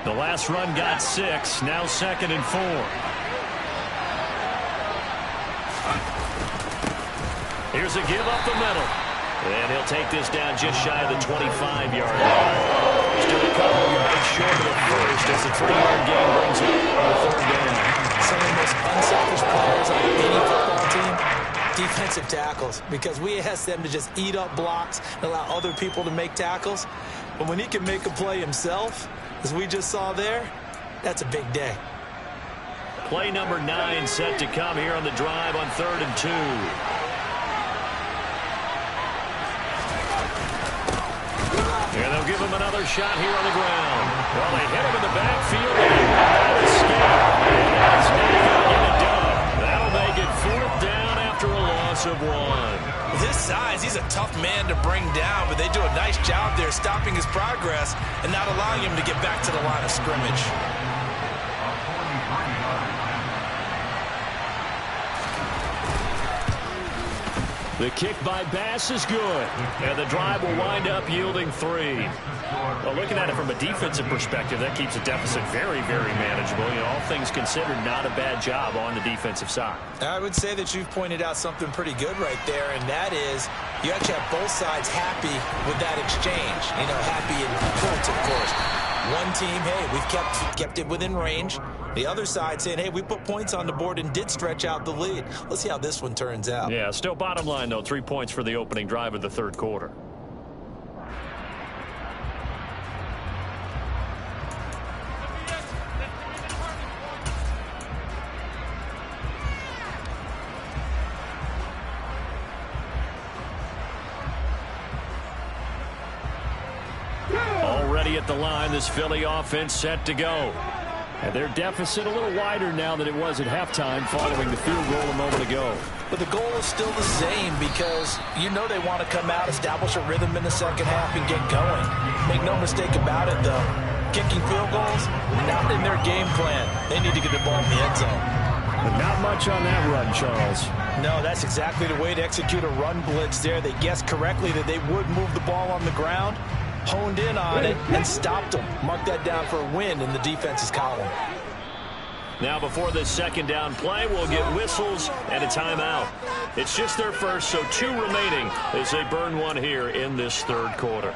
The last run got 6, now 2nd and 4. Here's a give up the middle. And he'll take this down just shy of the 25-yard line. Still a couple yards short of the first as the 3-yard gain brings it on the 3rd down. Some of the most unselfish players on any football team, defensive tackles, because we ask them to just eat up blocks and allow other people to make tackles. But when he can make a play himself, as we just saw there, that's a big day. Play number 9 set to come here on the drive on 3rd and 2. And they'll give him another shot here on the ground. Well, they hit him in the backfield, and he will not escape. And that's not going to get it done. That'll make it 4th down after a loss of 1. With his size, he's a tough man to bring down, but they do a nice job there stopping his progress and not allowing him to get back to the line of scrimmage. The kick by Bass is good, and the drive will wind up yielding 3. Well, looking at it from a defensive perspective, that keeps the deficit very, very manageable. You know, all things considered, not a bad job on the defensive side. I would say that you've pointed out something pretty good right there, and that is you actually have both sides happy with that exchange. You know, happy in quotes, of course. One team, hey, we've kept it within range. The other side saying, hey, we put points on the board and did stretch out the lead. Let's see how this one turns out. Yeah, still bottom line, though, 3 points for the opening drive of the 3rd quarter. Already at the line, this Philly offense set to go. And their deficit a little wider now than it was at halftime following the field goal a moment ago. But the goal is still the same because you know they want to come out, establish a rhythm in the second half, and get going. Make no mistake about it, though. Kicking field goals, not in their game plan. They need to get the ball in the end zone. But not much on that run, Charles. No, that's exactly the way to execute a run blitz there. They guessed correctly that they would move the ball on the ground, honed in on it, and stopped them. Mark that down for a win in the defense's column. Now before this 2nd down play, we'll get whistles and a timeout. It's just their first, so 2 remaining as they burn one here in this 3rd quarter.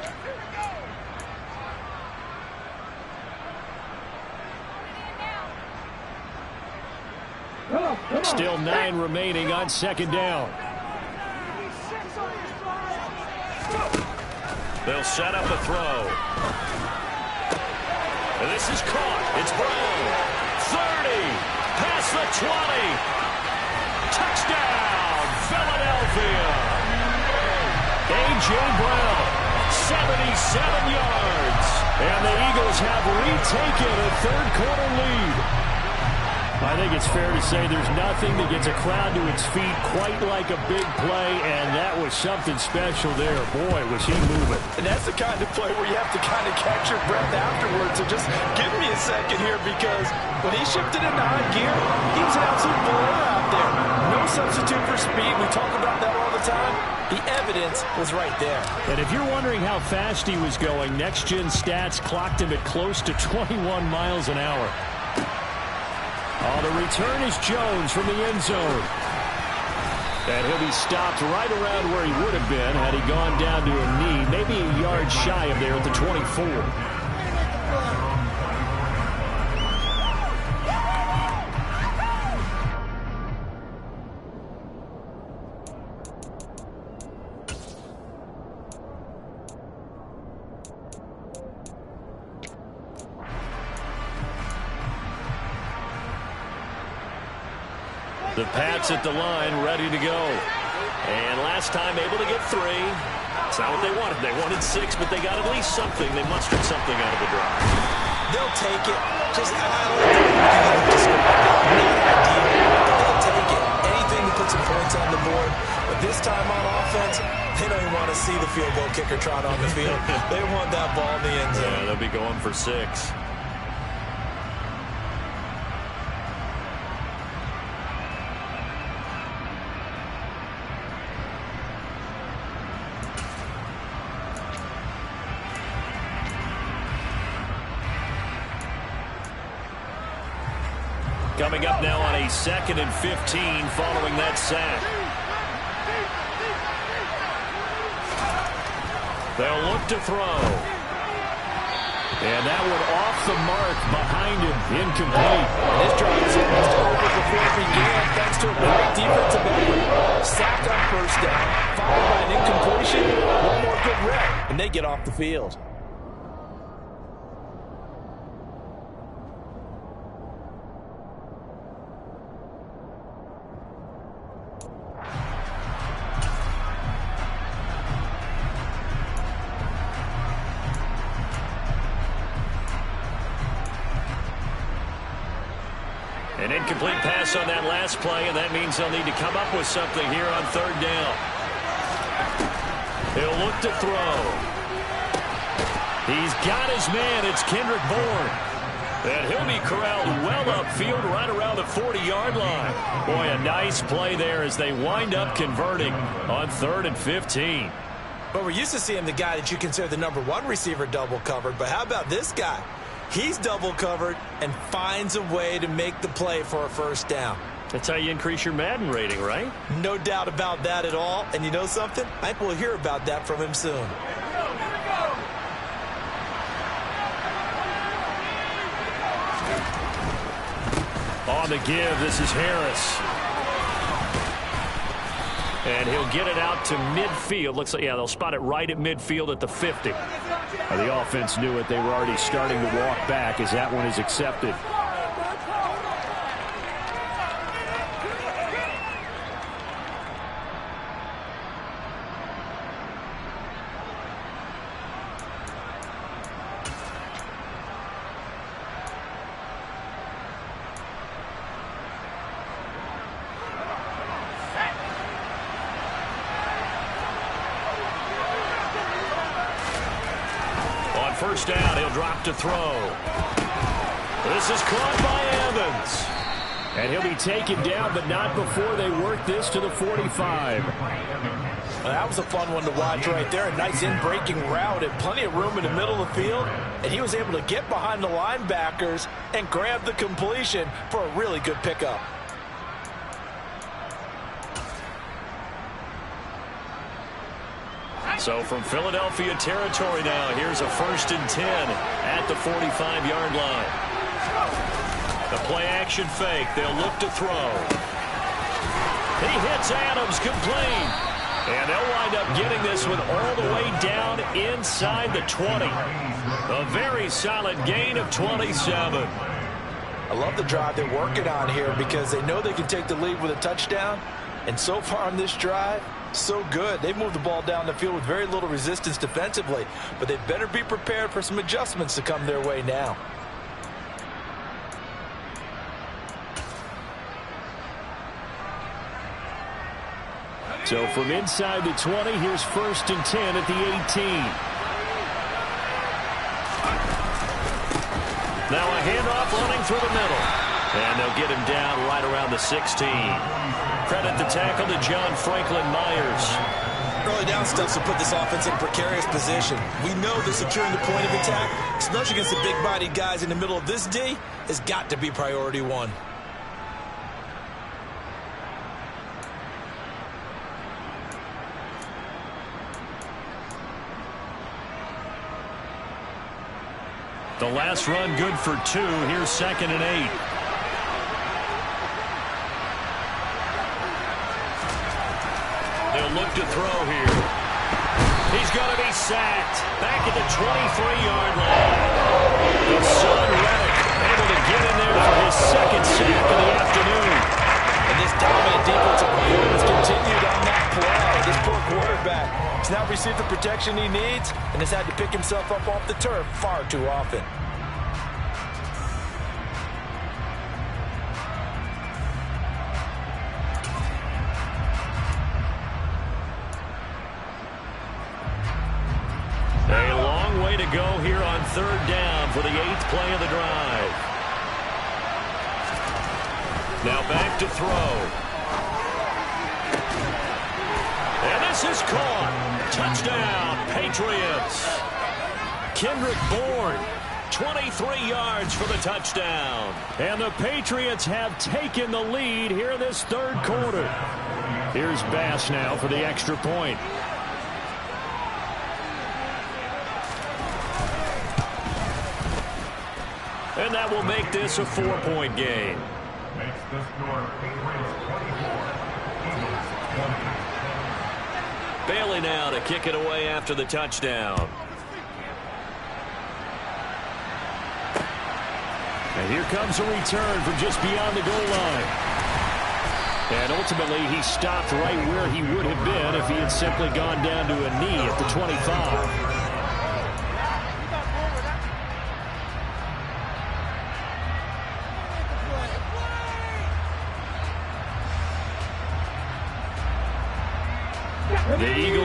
Still 9 remaining on 2nd down. They'll set up a throw. And this is caught. It's Brown. 30. Past the 20. Touchdown, Philadelphia. A.J. Brown, 77 yards. And the Eagles have retaken a 3rd quarter lead. I think it's fair to say there's nothing that gets a crowd to its feet quite like a big play, and that was something special there. Boy, was he moving. And that's the kind of play where you have to kind of catch your breath afterwards. So just give me a second here, because when he shifted into high gear, he was an absolute baller out there. No substitute for speed. We talk about that all the time. The evidence was right there. And if you're wondering how fast he was going, Next Gen Stats clocked him at close to 21 miles an hour. The return is Jones from the end zone. And he'll be stopped right around where he would have been had he gone down to a knee, maybe a yard shy of there at the 24. The Pats at the line, ready to go. And last time able to get 3. It's not what they wanted. They wanted 6, but they got at least something. They mustered something out of the drive. They'll take it. Just, I like to describe it. Not ideal, but they'll take it. Anything to put some points on the board. But this time on offense, they don't even want to see the field goal kicker trot on the field. They want that ball in the end zone. Yeah, they'll be going for 6. Coming up now on a 2nd and 15 following that sack. They'll look to throw. And that one off the mark behind him, incomplete. This drive is almost over before it began, thanks to a great defensive effort. Sack on 1st down, followed by an incompletion. One more good rep, and they get off the field. An incomplete pass on that last play, and that means they'll need to come up with something here on third down. He'll look to throw. He's got his man. It's Kendrick Bourne. And he'll be corralled well upfield right around the 40-yard line. Boy, a nice play there as they wind up converting on 3rd and 15. But we're used to seeing the guy that you consider the #1 receiver double covered. But how about this guy? He's double covered and finds a way to make the play for a first down. That's how you increase your Madden rating, right? No doubt about that at all. And you know something? I think we'll hear about that from him soon. On the give, this is Harris. And he'll get it out to midfield. Looks like, yeah, they'll spot it right at midfield at the 50. The offense knew it. They were already starting to walk back as that one is accepted. First down, he'll drop to throw. This is caught by Evans. And he'll be taken down, but not before they work this to the 45. Well, that was a fun one to watch right there. A nice in-breaking route and plenty of room in the middle of the field. And he was able to get behind the linebackers and grab the completion for a really good pickup. So from Philadelphia territory now, here's a 1st and 10 at the 45-yard line. The play-action fake. They'll look to throw. He hits Adams complete. And they'll wind up getting this one all the way down inside the 20. A very solid gain of 27. I love the drive they're working on here because they know they can take the lead with a touchdown. And so far on this drive, so good. They've moved the ball down the field with very little resistance defensively, but they better be prepared for some adjustments to come their way now. So from inside the 20, here's 1st and 10 at the 18. Now a handoff running through the middle. And they'll get him down right around the 16. Credit the tackle to John Franklin Myers. Early down stuff will put this offense in a precarious position. We know that securing the point of attack, especially against the big-bodied guys in the middle of this D, has got to be priority one. The last run good for 2. Here's 2nd and 8. They'll look to throw here. He's going to be sacked. Back at the 23-yard line. The son, Reddick, able to get in there for his 2nd sack of the afternoon. And this dominant defensive performance continued on that play. This poor quarterback has now received the protection he needs and has had to pick himself up off the turf far too often. A long way to go here on 3rd down for the 8th play of the drive. Now back to throw. And this is caught. Touchdown, Patriots. Kendrick Bourne, 23 yards for the touchdown. And the Patriots have taken the lead here in this 3rd quarter. Here's Bass now for the extra point. And that will make this a 4-point game. Makes the score Patriots 24, Eagles 20. Bailey now to kick it away after the touchdown. And here comes a return from just beyond the goal line. And ultimately, he stopped right where he would have been if he had simply gone down to a knee at the 25.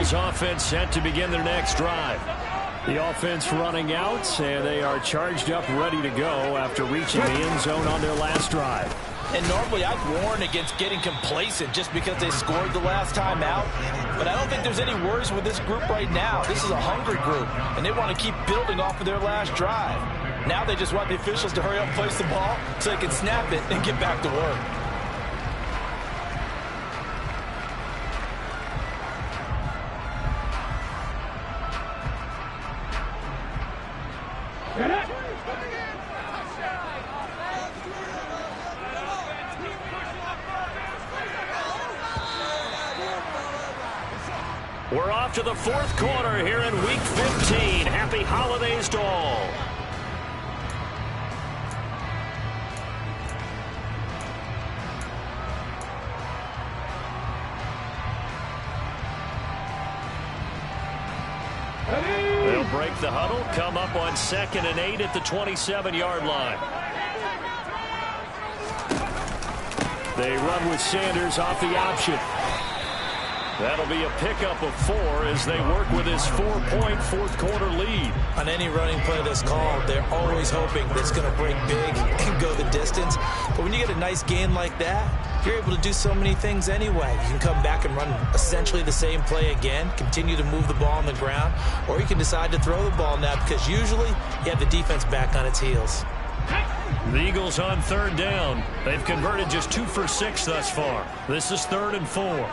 Eagles offense set to begin their next drive. The offense running out, and they are charged up, ready to go after reaching the end zone on their last drive. And normally I'd warn against getting complacent just because they scored the last time out. But I don't think there's any worries with this group right now. This is a hungry group, and they want to keep building off of their last drive. Now they just want the officials to hurry up and place the ball so they can snap it and get back to work. We're off to the fourth quarter here in Week 15. Happy holidays to all. They'll break the huddle, come up on 2nd and 8 at the 27-yard line. They run with Sanders off the option. That'll be a pickup of 4 as they work with his 4-point fourth-quarter lead. On any running play that's called, they're always hoping that it's going to break big and go the distance. But when you get a nice gain like that, you're able to do so many things anyway. You can come back and run essentially the same play again, continue to move the ball on the ground, or you can decide to throw the ball now because usually you have the defense back on its heels. The Eagles on 3rd down. They've converted just 2 for 6 thus far. This is 3rd and 4.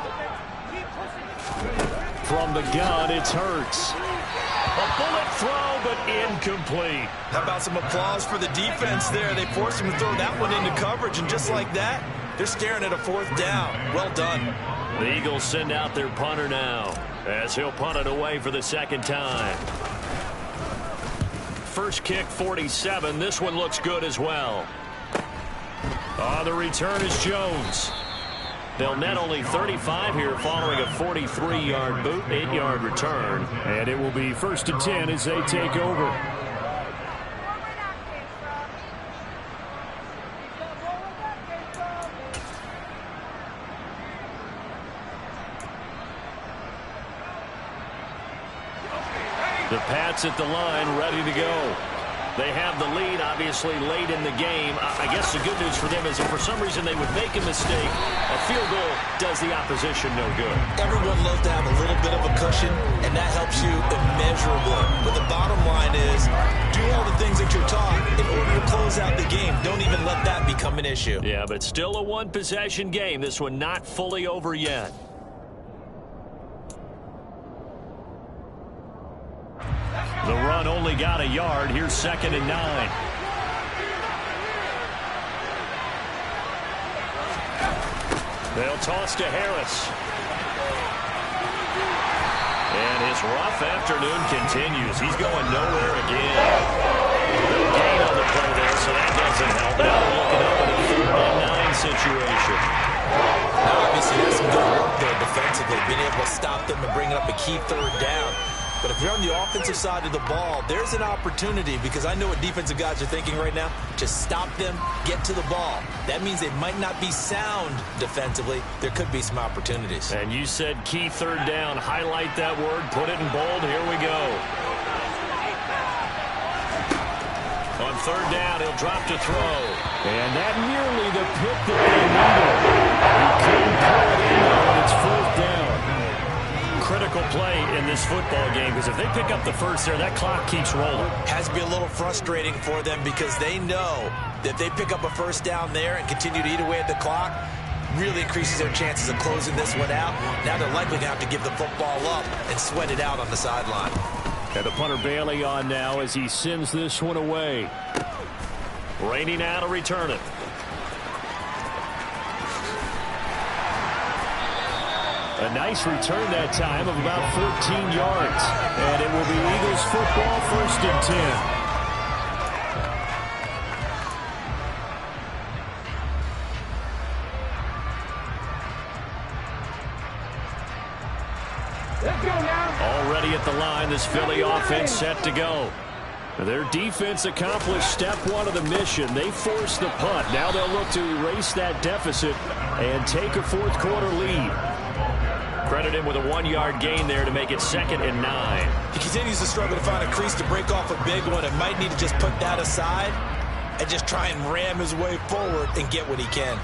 From the gun, it's Hurts. A bullet throw, but incomplete. How about some applause for the defense there? They forced him to throw that one into coverage, and just like that, they're staring at a 4th down. Well done. The Eagles send out their punter now as he'll punt it away for the 2nd time. First kick, 47. This one looks good as well. On the return is Jones. They'll net only 35 here following a 43-yard boot, 8-yard return. And it will be 1st and 10 as they take over. The Pats at the line, ready to go. They have the lead, obviously, late in the game. I guess the good news for them is if for some reason they would make a mistake, a field goal does the opposition no good. Everyone loves to have a little bit of a cushion, and that helps you immeasurably. But the bottom line is, do all the things that you're taught in order to close out the game. Don't even let that become an issue. Yeah, but still a one-possession game. This one not fully over yet. The run only got a yard. Here's 2nd and 9. They'll toss to Harris. And his rough afternoon continues. He's going nowhere again. No gain on the play there, so that doesn't help. Now they're looking up at a 3rd and 9 situation. Now, obviously, there's some good work there defensively, being able to stop them and bring up a key 3rd down. But if you're on the offensive side of the ball, there's an opportunity because I know what defensive guys are thinking right now. Just stop them, get to the ball. That means they might not be sound defensively. There could be some opportunities. And you said key 3rd down. Highlight that word. Put it in bold. Here we go. On 3rd down, he'll drop to throw. And that nearly the pick that they needed. He couldn't pull it in, and it's 4th down. Critical play in this football game because if they pick up the first there, that clock keeps rolling. Has to be a little frustrating for them because they know that if they pick up a 1st down there and continue to eat away at the clock, really increases their chances of closing this one out. Now they're likely going to have to give the football up and sweat it out on the sideline. And the punter Bailey on now as he sends this one away. Rainey now to return it. A nice return that time of about 14 yards. And it will be Eagles football, 1st and 10. Let's go now. Already at the line, this Philly offense set to go. Their defense accomplished step 1 of the mission. They forced the punt. Now they'll look to erase that deficit and take a 4th quarter lead. Credit him with a 1-yard gain there to make it 2nd and 9. He continues to struggle to find a crease to break off a big one and might need to just put that aside and just try and ram his way forward and get what he can.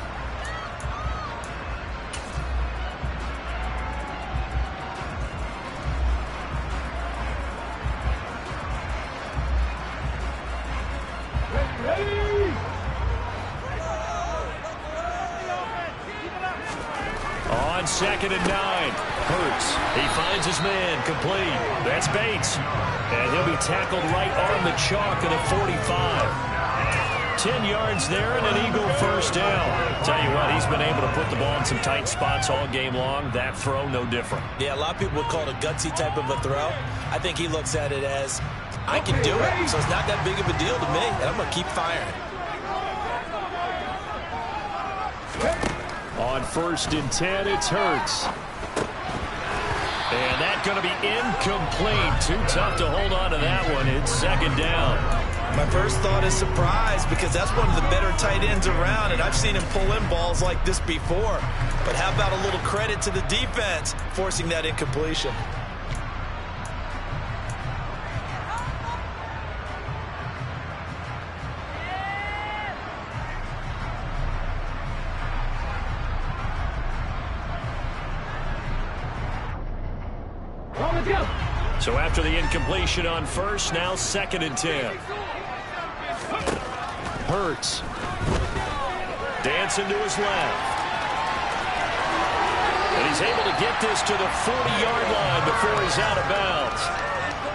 On 2nd and 9, Hurts. He finds his man, complete. That's Bates. And he'll be tackled right on the chalk of the 45. 10 yards there and an Eagle first down. Tell you what, he's been able to put the ball in some tight spots all game long. That throw, no different. Yeah, a lot of people would call it a gutsy type of a throw. I think he looks at it as, I can do it, so it's not that big of a deal to me, and I'm going to keep firing. On 1st and 10, it's Hurts. And that's going to be incomplete. Too tough to hold on to that one. It's 2nd down. My first thought is surprise because that's one of the better tight ends around, and I've seen him pull in balls like this before. But how about a little credit to the defense forcing that incompletion? So after the incompletion on 1st, now 2nd and 10. Hurts. Dancing to his left. And he's able to get this to the 40-yard line before he's out of bounds.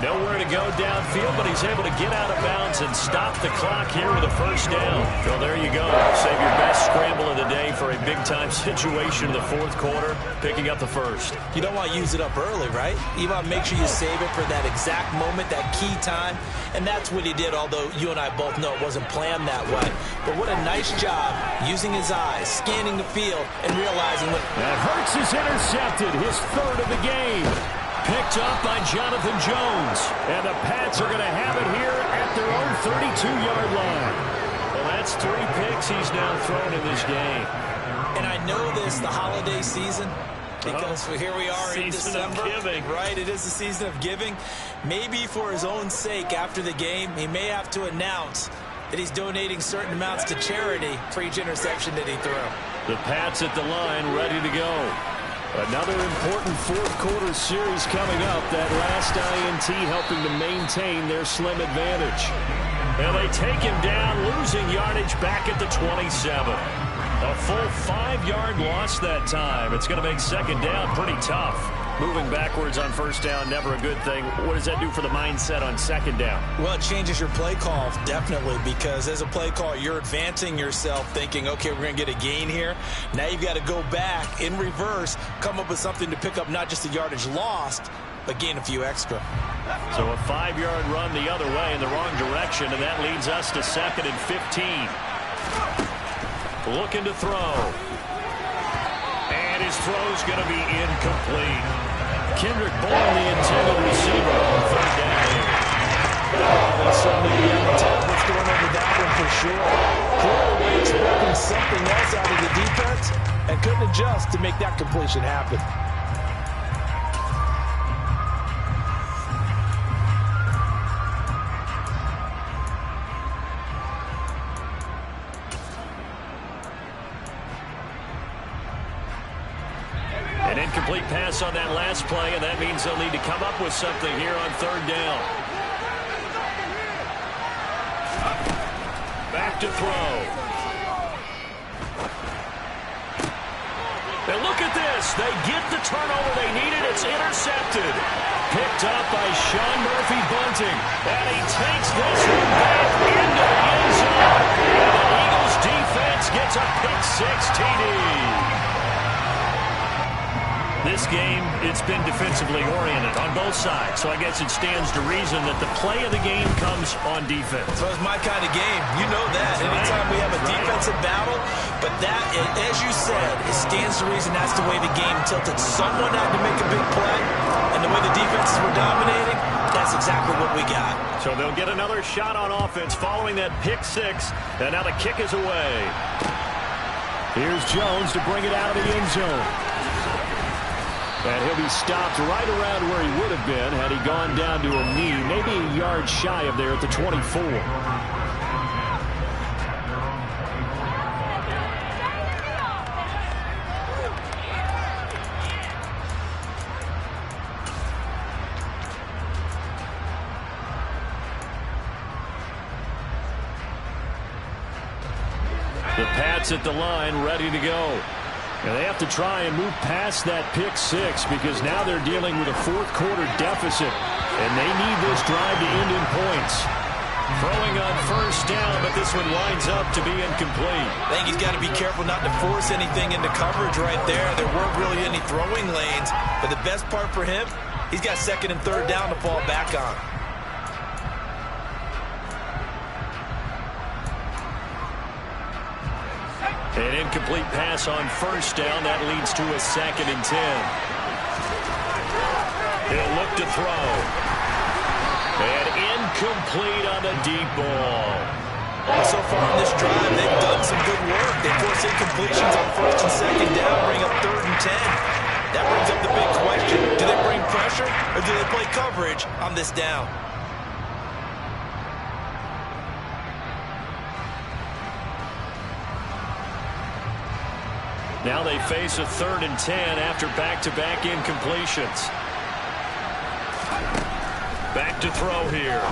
Nowhere to go downfield, but he's able to get out of bounds and stop the clock here with a first down. Well, there you go. Save your best scramble of the day for a big-time situation in the 4th quarter, picking up the first. You don't want to use it up early, right? You want to make sure you save it for that exact moment, that key time. And that's what he did, although you and I both know it wasn't planned that way. But what a nice job using his eyes, scanning the field, and realizing what... That Hurts is intercepted, his 3rd of the game. Picked up by Jonathan Jones. And the Pats are going to have it here at their own 32-yard line. Well, that's 3 picks he's now thrown in this game. And I know this, the holiday season, because here we are in December. Season of giving. Right, it is the season of giving. Maybe for his own sake after the game, he may have to announce that he's donating certain amounts to charity for each interception that he threw. The Pats at the line ready to go. Another important 4th quarter series coming up. That last INT helping to maintain their slim advantage. And they take him down, losing yardage back at the 27. A full 5-yard loss that time. It's going to make 2nd down pretty tough. Moving backwards on 1st down, never a good thing. What does that do for the mindset on 2nd down? Well, it changes your play call, definitely, because as a play call, you're advancing yourself thinking, okay, we're going to get a gain here. Now you've got to go back in reverse, come up with something to pick up not just the yardage lost, but gain a few extra. So a 5-yard run the other way in the wrong direction, and that leads us to 2nd and 15. Looking to throw. And his throw's going to be incomplete. Kendrick Bourne, the intended receiver, on 3rd down. That's certainly what's going on with that one for sure. Clearly expecting something else out of the defense and couldn't adjust to make that completion happen. An incomplete pass on that last play, and that means they'll need to come up with something here on 3rd down. Back to throw. And look at this. They get the turnover they needed. It's intercepted. Picked up by Sean Murphy-Bunting. And he takes this one back into the end zone. And the Eagles defense gets a pick-6 TD. This game, it's been defensively oriented on both sides, so I guess it stands to reason that the play of the game comes on defense. So it's my kind of game. You know that. Anytime we have a defensive battle, but that, as you said, it stands to reason that's the way the game tilted. Someone had to make a big play, and the way the defenses were dominating, that's exactly what we got. So they'll get another shot on offense following that pick-6, and now the kick is away. Here's Jones to bring it out of the end zone. And he'll be stopped right around where he would have been had he gone down to a knee, maybe a yard shy of there at the 24. The Pats at the line, ready to go. And they have to try and move past that pick six because now they're dealing with a fourth-quarter deficit, and they need this drive to end in points. Throwing on first down, but this one winds up to be incomplete. I think he's got to be careful not to force anything into coverage right there. There weren't really any throwing lanes, but the best part for him, he's got second and third down to fall back on. An incomplete pass on first down. That leads to a 2nd and 10. He'll look to throw. And incomplete on the deep ball. So far in this drive, they've done some good work. They force incompletions on first and second down, bring up 3rd and 10. That brings up the big question. Do they bring pressure or do they play coverage on this down? Now they face a 3rd and 10 after back-to-back incompletions. Back to throw here.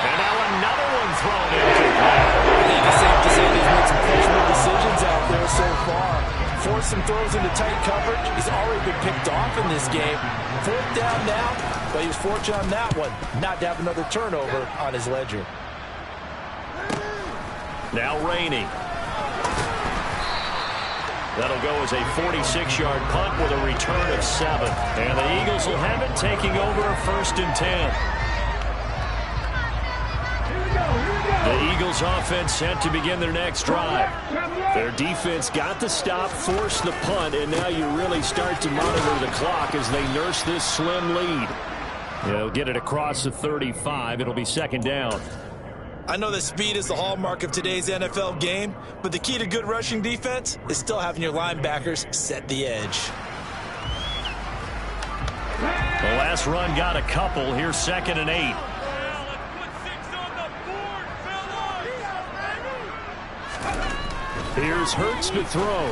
And now another one thrown incomplete. I think it's safe to say he's made some questionable decisions out there so far. Forced some throws into tight coverage. He's already been picked off in this game. 4th down now, but he was fortunate on that one not to have another turnover on his ledger. Now Rainey. That'll go as a 46-yard punt with a return of 7. And the Eagles will have it, taking over a 1st and 10. The Eagles offense set to begin their next drive. Their defense got the stop, forced the punt, and now you really start to monitor the clock as they nurse this slim lead. They'll get it across the 35. It'll be 2nd down. I know that speed is the hallmark of today's NFL game, but the key to good rushing defense is still having your linebackers set the edge. The last run got a couple. Here's 2nd and 8. Here's Hurts to throw.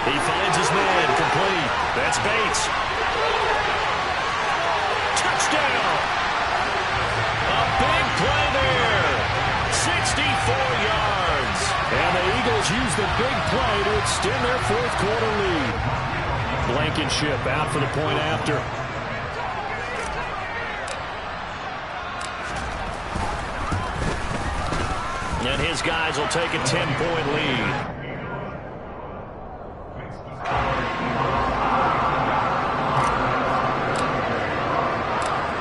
He finds his man, complete. That's Bates. Touchdown! A big play there. 64 yards. And the Eagles use the big play to extend their 4th-quarter lead. Blankenship out for the point after. And his guys will take a 10-point lead.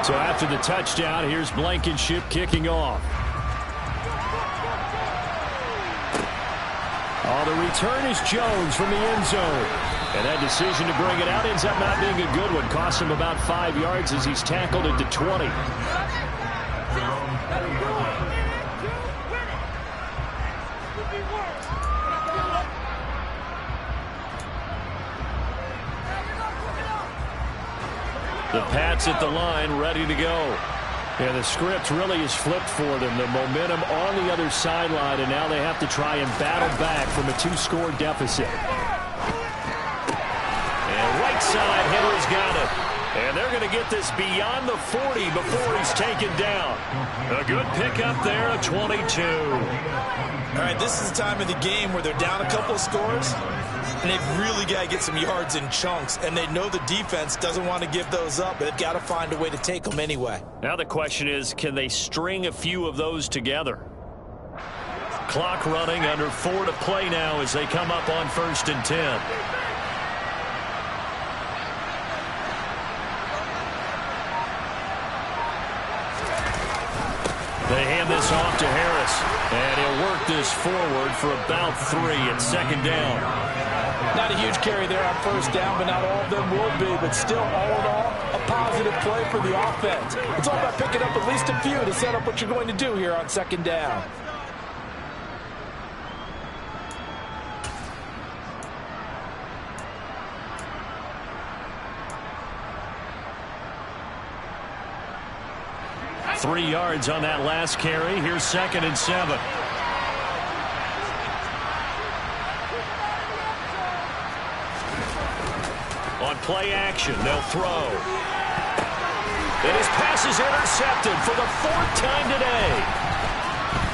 So after the touchdown, here's Blankenship kicking off. Oh, the return is Jones from the end zone. And that decision to bring it out ends up not being a good one. Costs him about 5 yards as he's tackled at the 20. The Pats at the line, ready to go. And the script really is flipped for them. The momentum on the other sideline, and now they have to try and battle back from a 2-score deficit. And right side, Henry's got it. And they're going to get this beyond the 40 before he's taken down. A good pickup there, a 22. All right, this is the time of the game where they're down a couple of scores, and they've really got to get some yards in chunks, and they know the defense doesn't want to give those up, but they've got to find a way to take them anyway. Now the question is, can they string a few of those together? Clock running, under 4 to play now as they come up on 1st and 10. They hand this off to Harris, and he'll work this forward for about 3 at 2nd down. Not a huge carry there on 1st down, but not all of them will be. But still, all in all, a positive play for the offense. It's all about picking up at least a few to set up what you're going to do here on 2nd down. 3 yards on that last carry. Here's 2nd and 7. On play action, they'll throw. And his pass is intercepted for the 4th time today.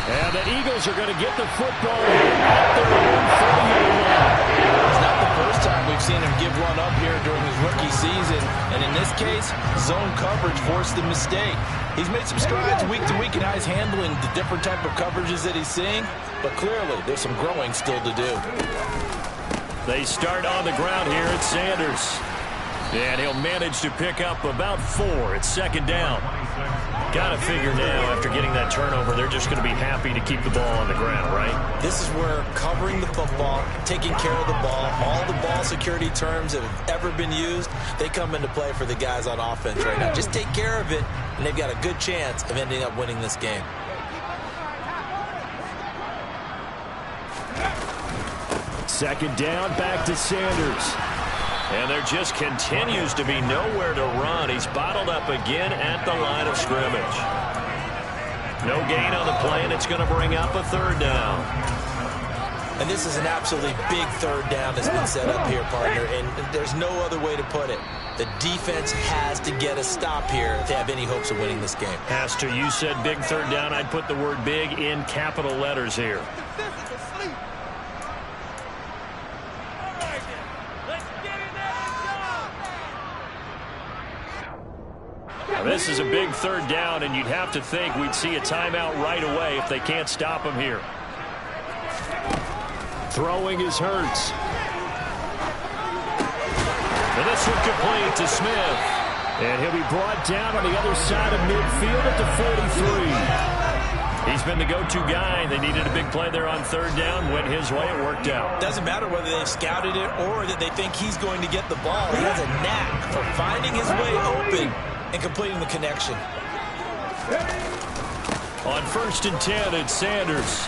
And the Eagles are going to get the football at their own 40-yard line. It's not the first time we've seen him give one up here during his rookie season. And in this case, zone coverage forced the mistake. He's made some strides week to week in how he's handling the different type of coverages that he's seeing. But clearly, there's some growing still to do. They start on the ground here at Sanders. And he'll manage to pick up about 4. It's 2nd down. Got to figure now, after getting that turnover, they're just going to be happy to keep the ball on the ground, right? This is where covering the football, taking care of the ball, all the ball security terms that have ever been used, they come into play for the guys on offense right now. Just take care of it, and they've got a good chance of ending up winning this game. Second down, back to Sanders. And there just continues to be nowhere to run. He's bottled up again at the line of scrimmage. No gain on the play, and it's going to bring up a 3rd down. And this is an absolutely big 3rd down that's been set up here, partner, and there's no other way to put it. The defense has to get a stop here if they have any hopes of winning this game. Has to. You said big 3rd down. I'd put the word big in capital letters here. This is a big 3rd down, and you'd have to think we'd see a timeout right away if they can't stop him here. Throwing is Hurts. And this one complete to Smith. And he'll be brought down on the other side of midfield at the 43. He's been the go-to guy. They needed a big play there on 3rd down. Went his way. It worked out. Doesn't matter whether they've scouted it or that they think he's going to get the ball. He has a knack for finding his way open and completing the connection. On 1st and 10, it's Sanders.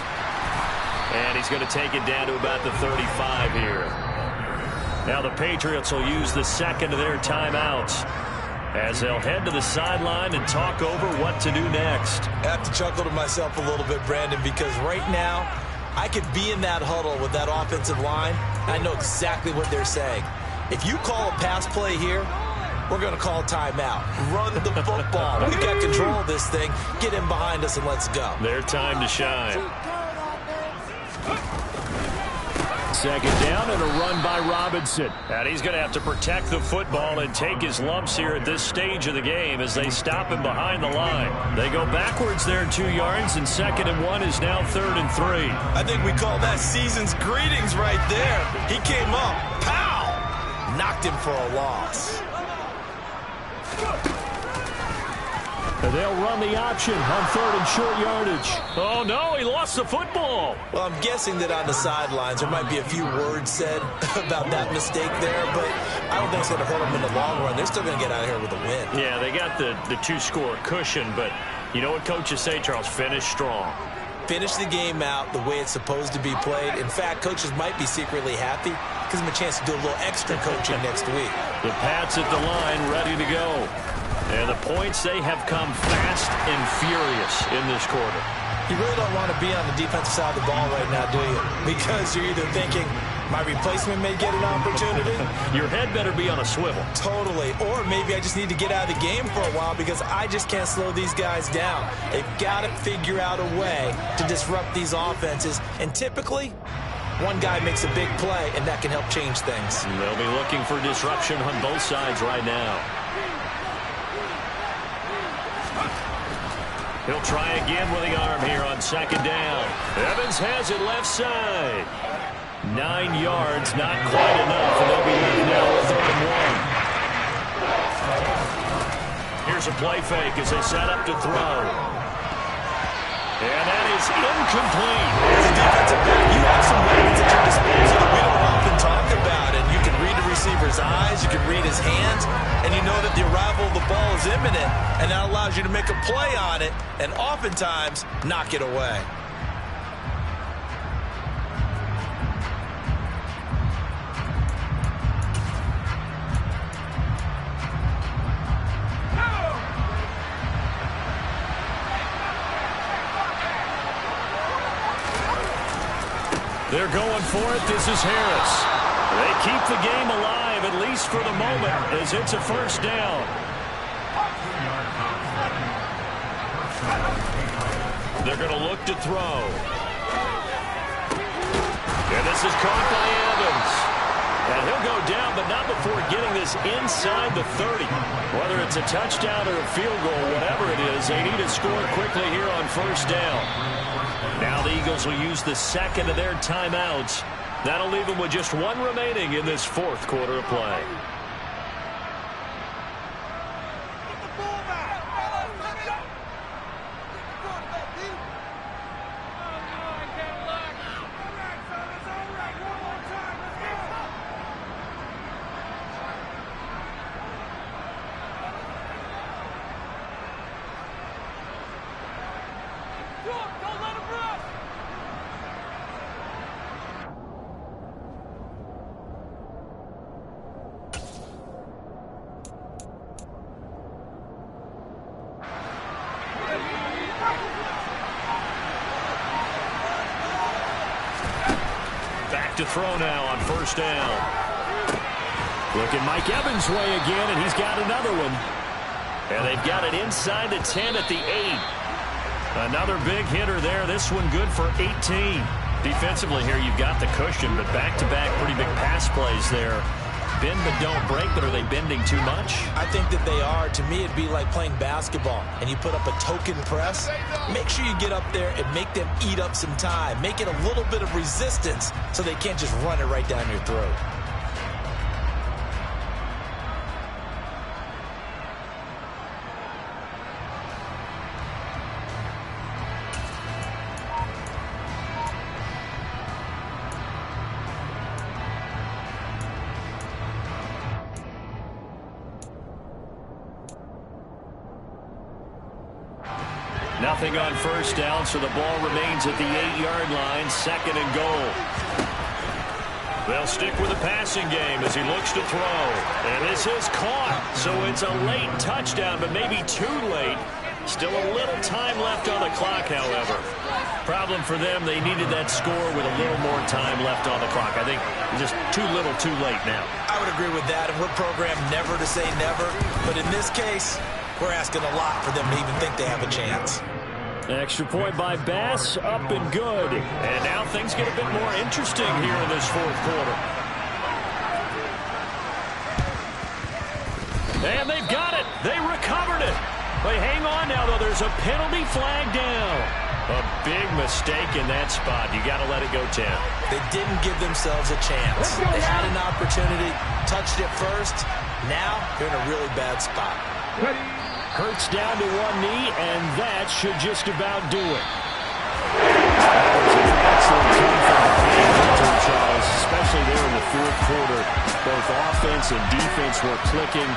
And he's going to take it down to about the 35 here. Now the Patriots will use the 2nd of their timeouts as they'll head to the sideline and talk over what to do next. I have to chuckle to myself a little bit, Brandon, because right now I could be in that huddle with that offensive line. I know exactly what they're saying. If you call a pass play here, we're going to call timeout. Run the football. We've got control of this thing. Get in behind us and let's go. Their time to shine. 2nd down and a run by Robinson. And he's going to have to protect the football and take his lumps here at this stage of the game as they stop him behind the line. They go backwards there 2 yards, and 2nd and 1 is now 3rd and 3. I think we call that season's greetings right there. He came up. Pow! Knocked him for a loss. And they'll run the option on 3rd and short yardage. Oh, no, he lost the football. Well, I'm guessing that on the sidelines there might be a few words said about that mistake there, but I don't think it's going to hurt them in the long run. They're still going to get out of here with a win. Yeah, they got the 2-score cushion, but you know what coaches say, Charles? Finish strong. Finish the game out the way it's supposed to be played. In fact, coaches might be secretly happy. Gives them a chance to do a little extra coaching next week. The Pats at the line, ready to go. And the points, they have come fast and furious in this quarter. You really don't want to be on the defensive side of the ball right now, do you? Because you're either thinking, my replacement may get an opportunity. Your head better be on a swivel. Totally. Or maybe I just need to get out of the game for a while because I just can't slow these guys down. They've got to figure out a way to disrupt these offenses. And typically, one guy makes a big play, and that can help change things. And they'll be looking for disruption on both sides right now. He'll try again with the arm here on 2nd down. Evans has it left side. 9 yards, not quite enough, and they'll be left now with 3rd and 1. Here's a play fake as they set up to throw. And that is incomplete. As a defensive back, you have some weapons at your disposal that we don't often talk about. And you can read the receiver's eyes, you can read his hands, and you know that the arrival of the ball is imminent. And that allows you to make a play on it and oftentimes knock it away. They're going for it. This is Harris. They keep the game alive, at least for the moment, as it's a first down. They're going to look to throw. And this is caught by Evans. And he'll go down, but not before getting this inside the 30. Whether it's a touchdown or a field goal, whatever it is, they need to score quickly here on first down. Now the Eagles will use the second of their timeouts. That'll leave them with just one remaining in this fourth quarter of play. To throw now on first down. Looking Mike Evans' way again, and he's got another one. And they've got it inside the 10 at the 8. Another big hitter there. This one good for 18. Defensively here, you've got the cushion, but back-to-back pretty big pass plays there. Bend but don't break, but are they bending too much? I think that they are. To me, it'd be like playing basketball, and you put up a token press. Make sure you get up there and make them eat up some time. Make it a little bit of resistance so they can't just run it right down your throat. Nothing on first down, so the ball remains at the 8-yard line, second and goal. They'll stick with the passing game as he looks to throw. And this is caught, so it's a late touchdown, but maybe too late. Still a little time left on the clock, however. Problem for them, they needed that score with a little more time left on the clock. I think just too little too late now. I would agree with that, and we're programmed never to say never. But in this case, we're asking a lot for them to even think they have a chance. Extra point by Bass, up and good. And now things get a bit more interesting here in this fourth quarter. And they've got it. They recovered it. They hang on now, though. There's a penalty flag down. A big mistake in that spot. You got to let it go, Tim. They didn't give themselves a chance. They had an opportunity, touched it first. Now they're in a really bad spot. Hurts down to one knee, and that should just about do it. That was an excellent team from Hunter, Charles, especially there in the fourth quarter. Both offense and defense were clicking.